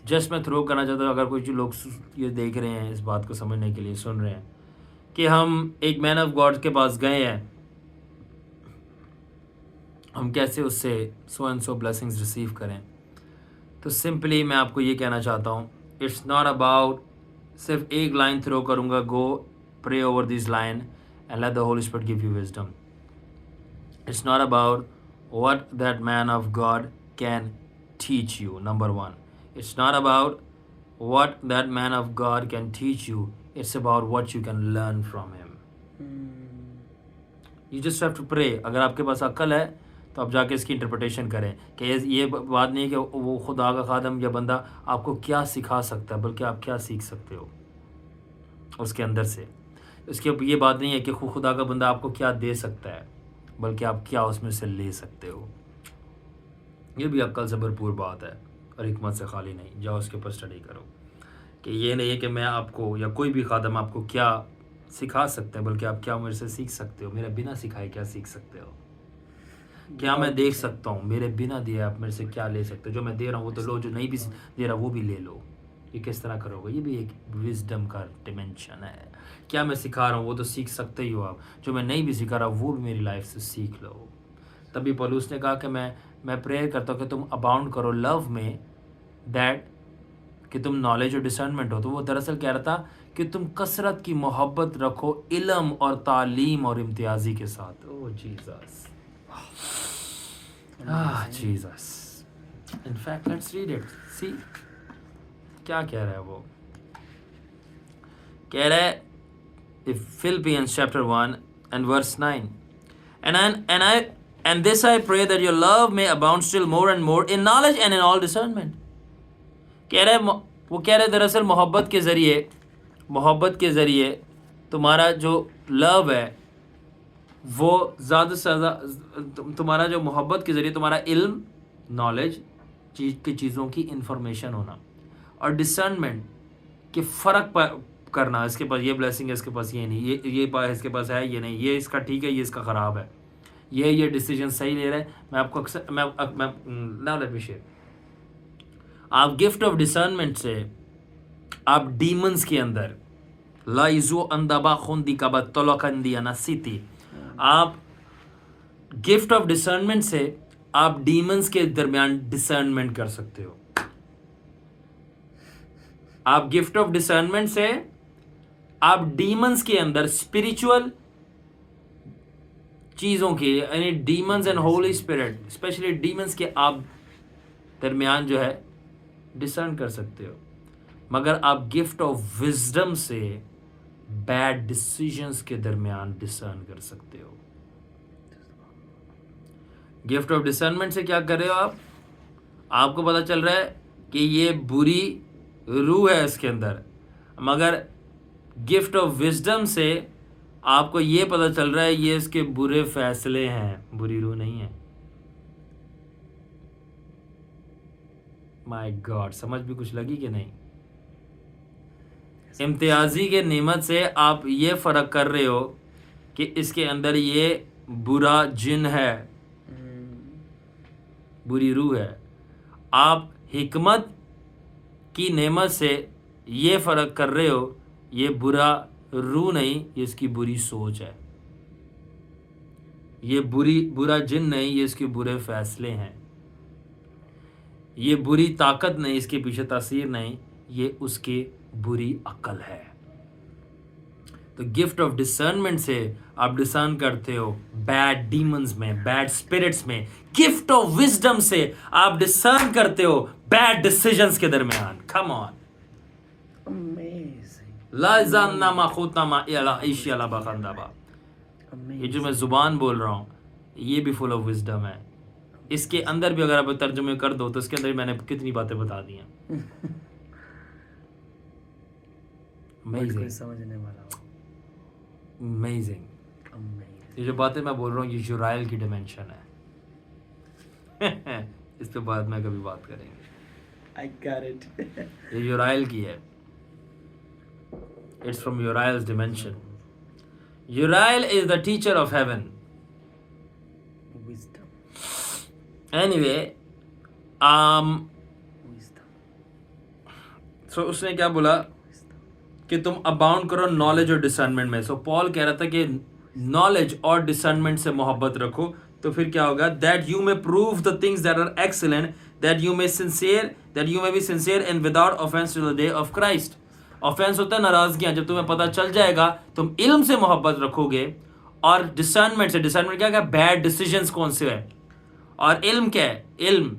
just मैं थ्रो करना चाहता हूँ, अगर कोई लोग ये देख रहे हैं, इस बात को समझने के लिए सुन रहे हैं, कि हम एक मैन ऑफ गॉड के पास गए हैं, हम कैसे उससे so and so blessings receive करें. तो सिंपली मैं आपको ये कहना चाहता हूँ, इट्स नॉट अबाउट सिर्फ एक लाइन थ्रो करूँगा, go pray over this line and let the Holy Spirit give you wisdom. It's not about what that man of God can teach you. Number 1, it's not about what that man of God can teach you. It's about what you can learn from him. You just have to pray. अगर आपके पास अक्ल है तो आप जाके इसकी इंटरप्रिटेशन करें कि ये बात नहीं है कि वो खुदा का खादम या बंदा आपको क्या सिखा सकता है, बल्कि आप क्या सीख सकते हो उसके अंदर से। उसके ये बात नहीं है कि खुदा का बंदा आपको क्या दे सकता है, बल्कि आप क्या उसमें से ले सकते हो। ये भी अक्ल से भरपूर बात है और हिकमत से खाली नहीं। जाओ उसके ऊपर स्टडी करो कि ये नहीं है कि मैं आपको या कोई भी खादम आपको क्या सिखा सकते हैं, बल्कि आप क्या मेरे से सीख सकते हो। मेरे बिना सिखाए क्या सीख सकते हो, क्या मैं देख सकता हूँ, मेरे बिना दिए आप मेरे से क्या ले सकते हो। जो मैं दे रहा हूँ वो तो लो, जो नहीं भी दे रहा वो भी ले लो। ये किस तरह करोगे? ये भी एक विजडम का डिमेंशन है। क्या मैं सिखा रहा हूँ वो तो सीख सकते ही हो आप, जो मैं नहीं भी सिखा रहा वो भी मेरी लाइफ से सीख लो। तभी पौलुस ने कहा कि मैं प्रेयर करता हूँ कि तुम अबाउंड करो लव में, दैट कि तुम नॉलेज और डिसर्नमेंट हो। तो वो दरअसल कह रहा था कि तुम कसरत की मोहब्बत रखो इल्म और तालीम और इम्तियाजी के साथ। Oh Jesus, Jesus. In fact let's read it, see क्या कह रहा है वो। कह रहा है Philippians chapter 1 and verse 9, and this I pray that your love may abound still more and more in knowledge and in all discernment. कह रहा है वो कह रहे दरअसल मोहब्बत के ज़रिए तुम्हारा जो लव है वो ज़्यादा से ज़्यादा, तुम्हारा जो मोहब्बत के ज़रिए तुम्हारा इल्म, नॉलेज, चीज़ों की इंफॉर्मेशन होना और डिसर्नमेंट कि फ़र्क करना, इसके पास ये ब्लेसिंग है, इसके पास ये नहीं, ये इसके पास है, ये नहीं, ये इसका ठीक है, ये इसका ख़राब है, ये डिसीजन सही ले रहा है। मैं आपको अक्सर नाउ लेट मी शेयर, आप गिफ्ट ऑफ डिसर्नमेंट से आप डीमंस के अंदर लाइजो अंदाबा खुंदी काबा तोलकंदी अनसिती, आप गिफ्ट ऑफ डिसर्नमेंट से आप डीमंस के दरमियान डिसर्नमेंट कर सकते हो। आप गिफ्ट ऑफ डिसर्नमेंट से आप डीमंस के अंदर स्पिरिचुअल चीजों के, यानी demons and Holi spirit, specially demons के आप दरमियान जो है डिसर्न कर सकते हो। मगर आप गिफ्ट ऑफ विजडम से बैड डिसीजंस के दरमियान डिसर्न कर सकते हो। गिफ्ट ऑफ डिसर्नमेंट से क्या कर रहे हो आप? आपको पता चल रहा है कि ये बुरी रूह है इसके अंदर, मगर गिफ्ट ऑफ विजडम से आपको ये पता चल रहा है ये इसके बुरे फैसले हैं, बुरी रूह नहीं है। माय गॉड, समझ भी कुछ लगी कि नहीं? इम्तियाजी के नेमत से आप ये फ़र्क कर रहे हो कि इसके अंदर ये बुरा जिन है, बुरी रूह है। आप हिकमत की नेमत से ये फ़र्क कर रहे हो ये बुरा रूह नहीं, ये इसकी बुरी सोच है। ये बुरा जिन नहीं, ये इसके बुरे फैसले हैं। ये बुरी ताकत नहीं, इसके पीछे तासीर नहीं, ये उसकी बुरी अक्ल है। तो गिफ्ट ऑफ डिसर्नमेंट से आप डिसर्न करते हो बैड डीमंस में, बैड स्पिरिट्स में। गिफ्ट ऑफ विजडम से आप डिसर्न करते हो बैड डिसीजंस के दरमियान। कम ऑन, ये जो मैं जुबान बोल रहा हूं ये भी फुल ऑफ विजडम है। इसके अंदर भी अगर आप तर्जुमे कर दो तो इसके अंदर मैंने कितनी बातें बता दी हैं। समझने वाला, अमेजिंग। ये जो बातें मैं बोल रहा हूँ ये यूराइल की डिमेंशन है। इस पे बाद में कभी बात करेंगे। I got it. ये यूराइल की है। It's from Uriel's dimension. Uriel is the teacher of heaven. Wisdom. Anyway, Wisdom. so उसने क्या बोला कि तुम अबाउंड करो नॉलेज और डिसर्नमेंट में। सो पॉल कह रहा था कि नॉलेज और डिसर्नमेंट से मोहब्बत रखो, तो फिर क्या होगा? That you may prove the things that are excellent, that you may be sincere and without offence to the day of Christ. Offence होता है नाराजगियां। जब तुम्हें पता चल जाएगा तुम इल्म से मोहब्बत रखोगे, और डिसर्नमेंट से, डिसर्नमेंट क्या है? बैड डिसीजंस कौन से है, और इल्म क्या है? इल्म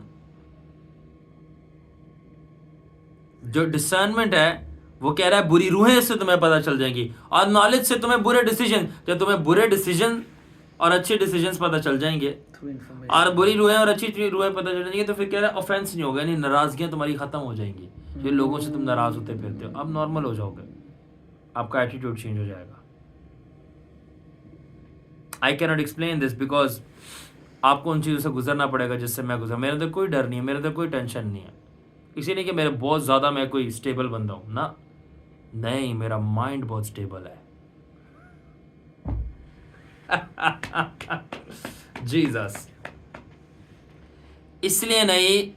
जो डिसर्नमेंट है वो कह रहा है बुरी रूहें से तुम्हें पता चल जाएंगी, और नॉलेज से तुम्हें बुरे डिसीजन, जब तुम्हें बुरे डिसीजन और अच्छे डिसीजंस पता चल जाएंगे Through information. और बुरी रूहें और अच्छी रूहें पता चल जाएंगी, तो फिर कह रहा है ऑफेंस नहीं होगा, यानी नाराजगियां तुम्हारी खत्म हो जाएंगी। जो लोगों से तुम नाराज होते फिरते हो अब नॉर्मल हो जाओगे, आपका एटीट्यूड चेंज हो जाएगा। I can not explain this because आपको उन चीज़ों से गुजरना पड़ेगा जिससे मैं गुजरा। मेरे अंदर कोई डर नहीं है, मेरे अंदर कोई टेंशन नहीं है, इसी नहीं कि मेरे बहुत ज़्यादा मैं कोई स्टेबल बंदा हूँ ना, नहीं, मेरा माइंड बहुत स्टेबल है। जीसस। इसलिए नहीं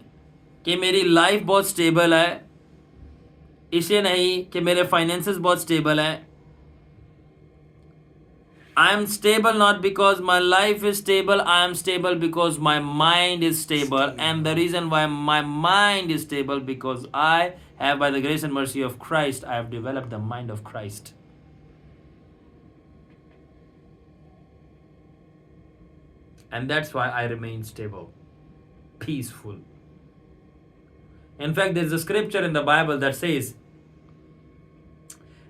कि मेरी लाइफ बहुत स्टेबल है, इसलिए नहीं कि मेरे फाइनेंसेस बहुत स्टेबल है। I am stable not because my life is stable, I am stable because my mind is stable. And the reason why my mind is stable, because I have, by the grace and mercy of Christ, I have developed the mind of Christ. And that's why I remain stable, peaceful. In fact, there's a scripture in the Bible that says,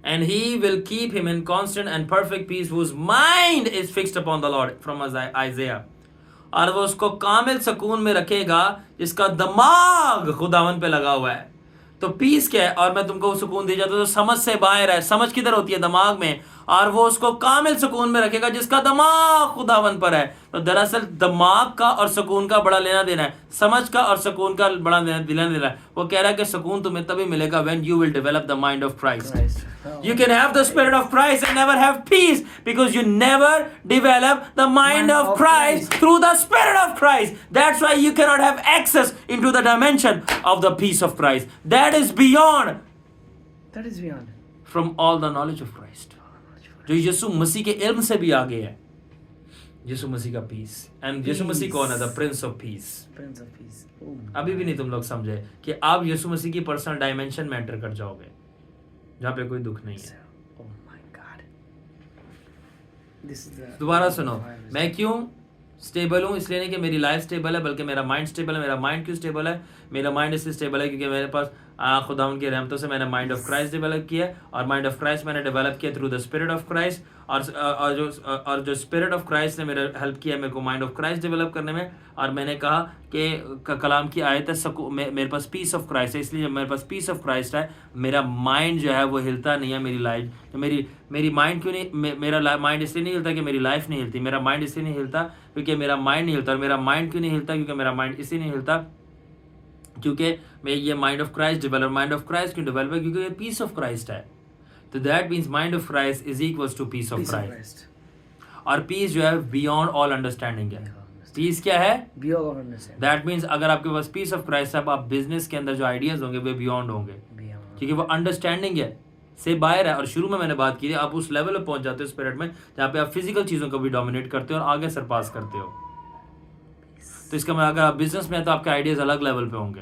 and he will keep him in constant and perfect peace whose mind is fixed upon the Lord, from Isaiah. और वो उसको कामिल सुकून में रखेगा जिसका दिमाग खुदावन पे लगा हुआ है। तो पीस क्या है? और मैं तुमको सुकून दी जाता हूं, तो समझ से बाहर है। समझ किधर होती है? दिमाग में। और वो उसको कामिल सुकून में रखेगा जिसका दिमाग खुदावन पर है। तो दरअसल दिमाग का और सुकून का बड़ा लेना देना है, समझ का और सुकून का बड़ा लेना देना है। वो कह रहा है कि सुकून तुम्हें तभी मिलेगा when you will develop the mind of Christ. You can have the spirit of Christ and never have peace because you never develop the mind of Christ through the spirit of Christ. That's why you cannot have access into the dimension of the peace of Christ. That is beyond from all the knowledge of Christ. जो यीशु मसीह के इल्म से भी आगे है। यीशु मसीह का पीस। एंड यीशु मसीह कौन है? The Prince of peace. अभी भी नहीं तुम लोग समझे कि आप यीशु मसीह की पर्सनल डायमेंशन में एंटर कर जाओगे जहाँ पे कोई दुख नहीं है। दोबारा सुनो, मैं क्यों स्टेबल हूँ? इसलिए नहीं कि मेरी लाइफ स्टेबल है, बल्कि मेरा माइंड स्टेबल है। मेरा माइंड क्यों स्टेबल है? मेरा माइंड इसलिए स्टेबल है क्योंकि मेरे पास खुदा उनकी रहमतों से मैंने माइंड ऑफ क्राइस्ट डेवलप किया, और माइंड ऑफ क्राइस्ट मैंने डेवलप किया through the spirit of Christ. और जो स्पिरिट ऑफ क्राइस्ट ने मेरा हेल्प किया मेरे को माइंड ऑफ क्राइस्ट डेवलप करने में। और मैंने कहा कि कलाम की आयत है, मेरे पास पीस ऑफ क्राइस्ट है, इसलिए जब मेरे पास पीस ऑफ क्राइस्ट है मेरा माइंड जो है वो हिलता नहीं है। मेरी लाइफ तो मेरी माइंड क्यों नहीं, मेरा माइंड इसलिए नहीं हिलता कि मेरी लाइफ नहीं हिलती। मेरा माइंड इसलिए नहीं हिलता क्योंकि मेरा माइंड नहीं हिलता। और मेरा माइंड क्यों नहीं हिलता? क्योंकि मेरा माइंड इसलिए नहीं हिलता क्योंकि मैं ये mind of Christ develop. Mind of Christ क्यों डेवलप है? क्योंकि ये पीस ऑफ क्राइस्ट है। तो that means mind of Christ is equals to peace of Christ. और पीस जो है बियॉन्ड ऑल अंडरस्टैंडिंग है। पीस क्या है? Beyond all understanding. That means अगर आपके पास पीस ऑफ क्राइस्ट है, आप बिजनेस के अंदर जो आइडियाज होंगे वे बियॉन्ड होंगे, क्योंकि वो अंडरस्टैंडिंग है से बाहर है। और शुरू में मैंने बात की थी, आप उस लेवल पे पहुंच जाते हो स्पिरिट में जहाँ पे आप फिजिकल चीज़ों को भी डोमिनेट करते हो और आगे सरपास करते हो। तो इसका मतलब अगर आप बिजनेस में है तो आपके आइडियाज अलग लेवल पे होंगे,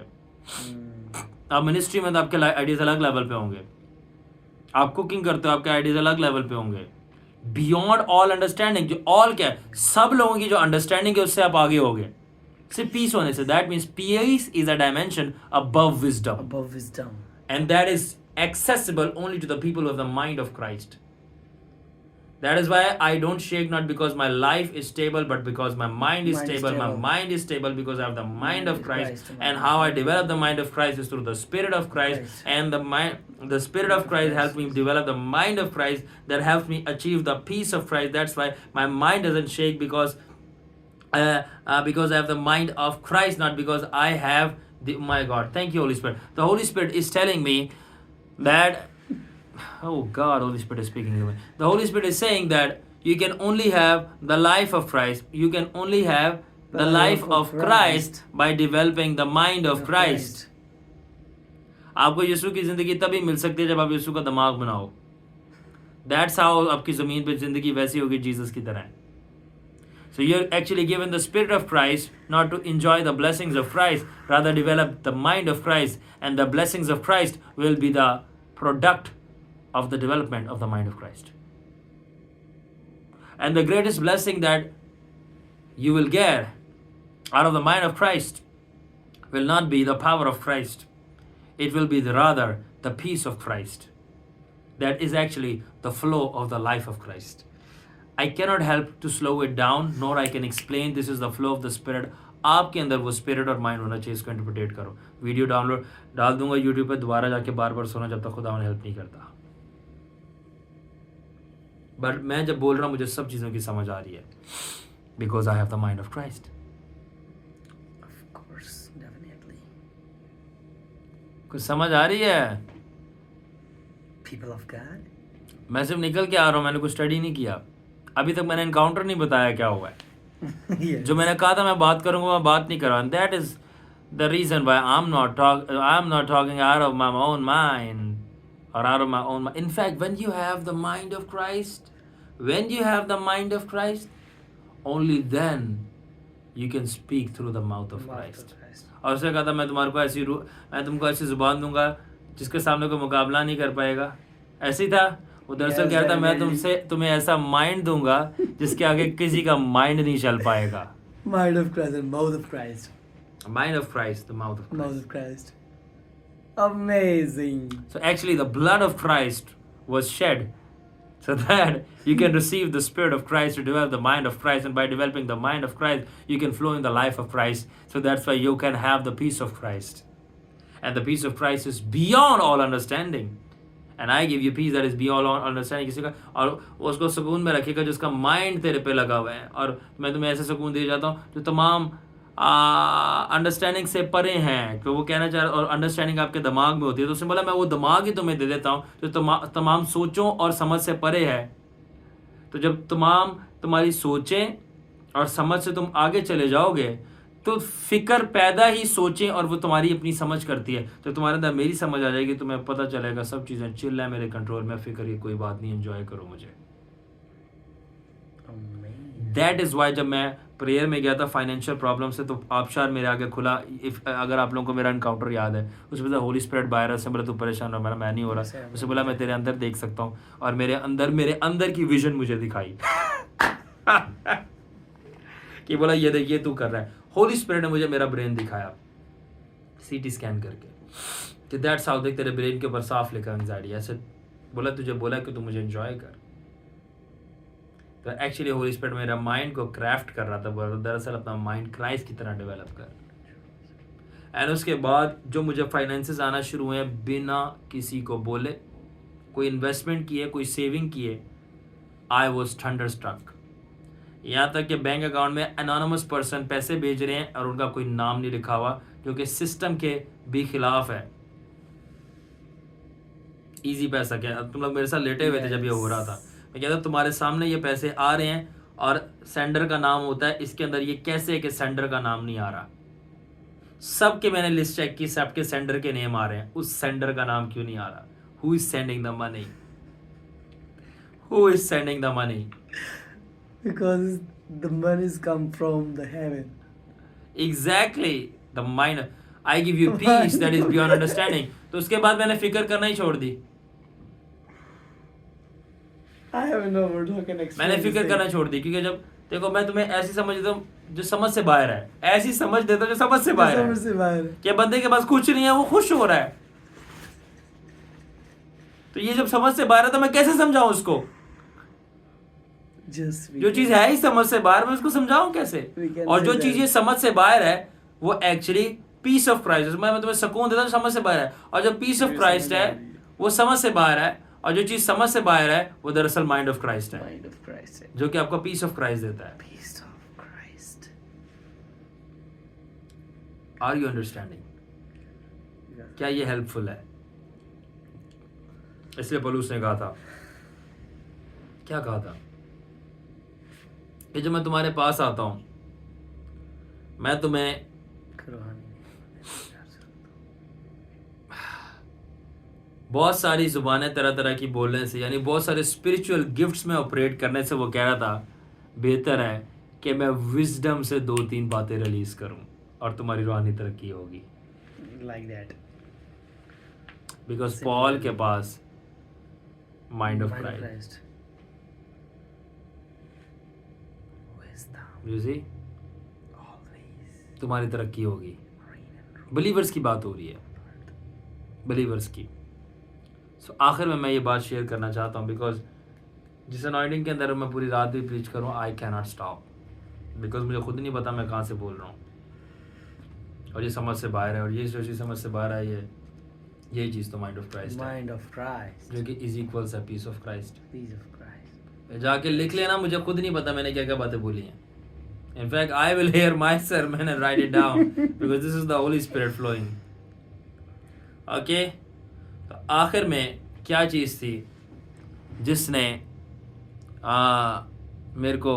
आप मिनिस्ट्री में तो आपके आइडियाज अलग लेवल पे होंगे, आप कुकिंग करते हो आपके आइडियाज अलग लेवल पे होंगे। बियॉन्ड ऑल अंडरस्टैंडिंग, जो ऑल क्या है? सब लोगों की जो अंडरस्टैंडिंग है उससे आप आगे होगे सिर्फ पीस होने से। That means peace is a dimension above wisdom, and that is accessible only to the people of the mind of Christ. That is why I don't shake, not because my life is stable, but because my mind is stable. My mind is stable because I have the mind of Christ. And how I develop the mind of Christ is through the Spirit of Christ. And the Spirit of Christ helps me develop the mind of Christ, that helps me achieve the peace of Christ. That's why my mind doesn't shake, because I have the mind of Christ, not because I have my God. Thank you, Holy Spirit. The Holy Spirit is telling me that, oh God, Holy Spirit is speaking to me. The Holy Spirit is saying that you can only have the life of Christ. You can only have the life of Christ by developing the mind of Christ. आपको यीशु की जिंदगी तभी मिल सकती है जब आप यीशु का दिमाग बनाओ। That's how आपकी जमीन पे जिंदगी वैसी होगी जीसस की तरह। So you're actually given the Spirit of Christ not to enjoy the blessings of Christ, rather develop the mind of Christ, and the blessings of Christ will be the product of the development of the mind of Christ. And the greatest blessing that you will get out of the mind of Christ will not be the power of Christ. It will be rather the peace of Christ. That is actually the flow of the life of Christ. I cannot help to slow it down, nor I can explain this is the flow of the Spirit. आपके अंदर वो स्पिरिट और माइंड होना चाहिए, इसको इंटरप्रिटेट करो. वीडियो डाउनलोड डाल दूंगा यूट्यूब पे, दोबारा जाके बार बार सुना जब तक खुदा उन्हें हेल्प नहीं करता. बट मैं जब बोल रहा हूँ मुझे सब चीज़ों की समझ आ रही है, because I have the mind of Christ. कुछ समझ आ रही है? People of God. मैं सिर्फ निकल के आ रहा हूँ, मैंने कुछ स्टडी नहीं किया अभी तक. मैंने एनकाउंटर नहीं बताया क्या हुआ है. Yes. जो मैंने कहा था मैं बात करूंगा, मैं बात नहीं कर रहा. That is the reason why I am not talking out of my own mind or out of my own mind. In fact, when you have the mind of Christ, only then you can speak through the mouth of Christ. और उसने कहा था मैं तुमको ऐसी जुबान दूंगा जिसके सामने कोई मुकाबला नहीं कर पाएगा. ऐसी था वो. दरअसल कह रहा था मैं तुम्हें ऐसा माइंड दूंगा जिसके आगे किसी का माइंड नहीं चल पाएगा. Mind of Christ and mouth of Christ. Mind of Christ, the mouth of Christ. Mouth of Christ. Amazing. So actually the blood of Christ was shed so that you can receive the Spirit of Christ to develop the mind of Christ, and by developing the mind of Christ you can flow in the life of Christ. So that's why you can have the peace of Christ, and the peace of Christ is beyond all understanding. And I give you peace that is beyond all understanding. किसी का और उसको सुकून में रखेगा जिसका माइंड तेरे पे लगा हुआ है. और मैं तुम्हें ऐसे सुकून दे जाता हूँ जो तमाम अंडरस्टैंडिंग से परे हैं. तो वो कहना चाह रहा, और अंडरस्टैंडिंग आपके दिमाग में होती है, तो उसने बोला मैं वो दिमाग ही तुम्हें दे देता हूँ जो तमाम सोचों और समझ से परे है. तो जब तुम्हारी सोचें और समझ से तुम आगे चले जाओगे तो फिक्र पैदा ही सोचें और वो तुम्हारी अपनी समझ करती है. जब तुम्हारे अंदर मेरी समझ आ जाएगी तुम्हें पता चलेगा सब चीज़ें चिल है, मेरे कंट्रोल में, फिक्र की कोई बात नहीं, एंजॉय करो मुझे. दैट इज़ वाई जब मैं प्रेयर में गया था फाइनेंशियल प्रॉब्लम से, तो आबशार मेरे आगे खुला. अगर आप लोगों को मेरा एनकाउंटर याद है, उसमें होली स्पिरिट बाहर से बोला तू परेशान हो, मैं नहीं हो रहा. उसे बोला मैं तेरे अंदर देख सकता हूँ, और मेरे अंदर की विजन मुझे दिखाई कि बोला ये देखिए तू कर रहा है. होली स्पिरिट ने मुझे मेरा ब्रेन दिखाया सीटी स्कैन करके कि दैट्स हाउ, देख तेरे ब्रेन के ऊपर साफ लिखा एंजाइटी. ऐसे बोला तुझे बोला कि तू मुझे एंजॉय कर. तो एक्चुअली होली स्पिरिट मेरा माइंड को क्राफ्ट कर रहा था, दरअसल अपना माइंड क्राइस्ट की तरह डेवलप कर. एंड उसके बाद जो मुझे फाइनेंसेस आना शुरू हुए बिना किसी को बोले, कोई इन्वेस्टमेंट किए, कोई सेविंग किए, आई वॉज थंडरस्ट्रक. यहाँ तक कि बैंक अकाउंट में एनोनिमस पर्सन पैसे भेज रहे हैं और उनका कोई नाम नहीं लिखा हुआ, जो कि सिस्टम के भी खिलाफ है. इजी पैसा, क्या तुम लोग मेरे साथ लेटे हुए थे जब ये हो रहा था. मैं कहता तुम्हारे सामने ये पैसे आ रहे हैं और सेंडर का नाम होता है इसके अंदर, ये कैसे है कि सेंडर का नाम नहीं आ रहा. सबके मैंने लिस्ट चेक की, सबके सेंडर के नेम आ रहे हैं, उस सेंडर का नाम क्यों नहीं आ रहा? Who is sending the money? Who is sending the money? Because the monies come from the heaven. Exactly. The mind. I give you peace that is beyond understanding. तो उसके बाद मैंने फिक्र करना ही छोड़ दी. I have no word how can explain. मैंने फिक्र करना छोड़ दी, क्योंकि जब देखो मैं तुम्हें ऐसी समझ देता हूँ जो समझ से बाहर है, ऐसी समझ देता हूँ जो समझ से बाहर है. कि बंदे के पास कुछ नहीं है, वो खुश हो रहा है. तो ये जब समझ से बाहर है तो मैं कैसे समझाऊं उसको? जो चीज है ही समझ से बाहर, मैं उसको समझाऊं कैसे? और जो चीज ये समझ से बाहर है वो एक्चुअली पीस ऑफ क्राइस्ट. मैं तुम्हें सुकून देता हूँ समझ से बाहर है, और जो पीस ऑफ क्राइस्ट है वो समझ से बाहर है, और जो चीज समझ से बाहर है वो दरअसल माइंड ऑफ क्राइस्ट है, जो कि आपको पीस ऑफ क्राइस्ट देता है. Are you understanding? क्या ये हेल्पफुल है? इसलिए पौलुस ने कहा था, क्या कहा था कि जब मैं तुम्हारे पास आता हूं मैं तुम्हें बहुत सारी जुबानें तरह तरह की बोलने से, यानी बहुत सारे स्पिरिचुअल गिफ्ट्स में ऑपरेट करने से, वो कह रहा था बेहतर है कि मैं विजडम से 2-3 बातें रिलीज करूं और तुम्हारी रूहानी तरक्की होगी. Like that. बिकॉज पॉल के पास mind of Christ. You see? तुम्हारी तरक्की होगी. बिलीवर्स की बात हो रही है. बिलीवर्स की। सो आखिर में मैं ये बात शेयर करना चाहता हूँ, बिकॉज जिस अनॉइंटिंग के अंदर मैं पूरी रात भी प्रीच करूँ, I can not stop, because मुझे खुद नहीं पता मैं कहाँ से बोल रहा हूँ, और ये समझ से बाहर है, और ये जो चीज़ समझ से बाहर आई है, यही चीज़ तो माइंड ऑफ क्राइस्ट है, माइंड ऑफ क्राइस्ट, जो कि इज इक्वल्स है peace of Christ. Peace of Christ. जाके लिख लेना, मुझे खुद नहीं पता मैंने क्या क्या बातें बोली हैं। In fact I will hair my sermon and write it down because this is the Holy Spirit flowing. Okay, तो आखिर में क्या चीज़ थी जिसने मेरे को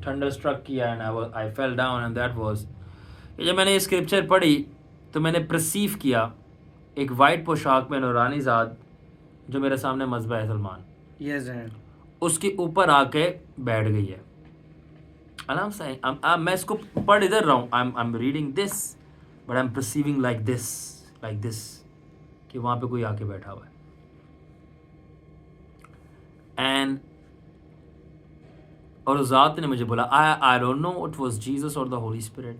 थंडर स्ट्रक किया and I fell down, and that was, जब मैंने ये स्क्रिप्चर पढ़ी तो मैंने परसीव किया एक वाइट पोशाक में नूरानी ज़ात जो मेरे सामने मज़बा है सलमान, यस एंड उसके ऊपर आके बैठ गई है। And I'm saying, मैं इसको पढ़ इधर रहा हूँ, I'm reading this, but I'm perceiving like this, कि वहाँ पे कोई आके बैठा हुआ है। And और उस ज़ात ने मुझे बोला, I don't know it was Jesus or the Holy Spirit.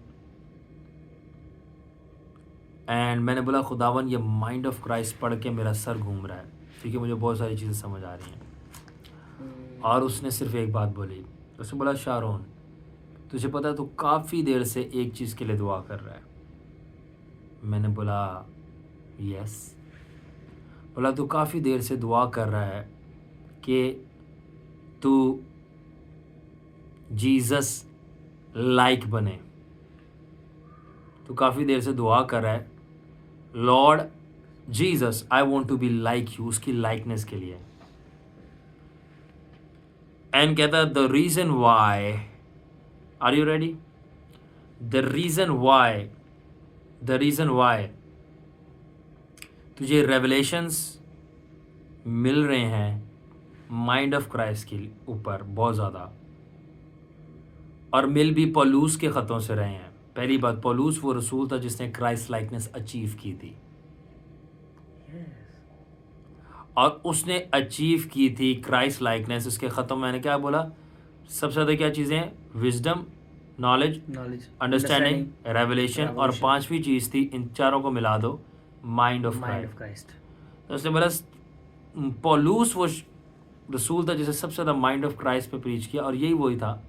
And मैंने बोला खुदावन ये माइंड ऑफ क्राइस्ट पढ़ के मेरा सर घूम रहा है, क्योंकि मुझे बहुत सारी चीज़ें समझ आ रही हैं। और उसने सिर्फ एक बात बोली, उसने बोला शारोन तुझे पता है तू काफ़ी देर से एक चीज़ के लिए दुआ कर रहा है। मैंने बोला यस। बोला तू काफ़ी देर से दुआ कर रहा है कि तू जीसस लाइक बने, तू काफ़ी देर से दुआ कर रहा है Lord Jesus I want to be like you, उसकी लाइकनेस के लिए। एंड कहता the reason why, are you ready, the reason why तुझे रेवलेशंस मिल रहे हैं माइंड ऑफ क्राइस्ट के ऊपर बहुत ज़्यादा, और मिल भी पौलुस के ख़तों से रहे हैं। पहली बात, पौलुस वो रसूल था जिसने क्राइस्ट लाइकनेस अचीव की थी, और उसने अचीव की थी क्राइस्ट लाइकनेस। उसके ख़तों में मैंने क्या बोला, सबसे ज़्यादा क्या चीज़ें हैं, विजडम, नॉलेज, अंडरस्टैंडिंग, रेवलेशन, और पांचवी चीज़ थी, इन चारों को मिला दो, माइंड ऑफ क्राइस्ट। तो उसने बोला पौलुस वो रसूल था जिसे सबसे ज़्यादा माइंड ऑफ क्राइस्ट पे प्रीच किया, और यही वही था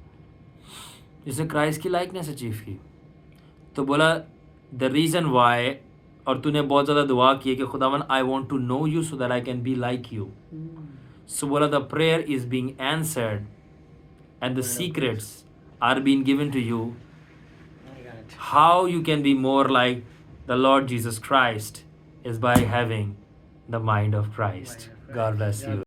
जिसने क्राइस्ट की लाइकनेस अचीव की। तो बोला द रीज़न वाई, और तूने बहुत ज़्यादा दुआ की कि खुदावन I want to know you so that I can be like you. So बोला the prayer is being answered and the secrets are being given to you, how you can be more like the Lord Jesus Christ is by having the mind of Christ. God bless you.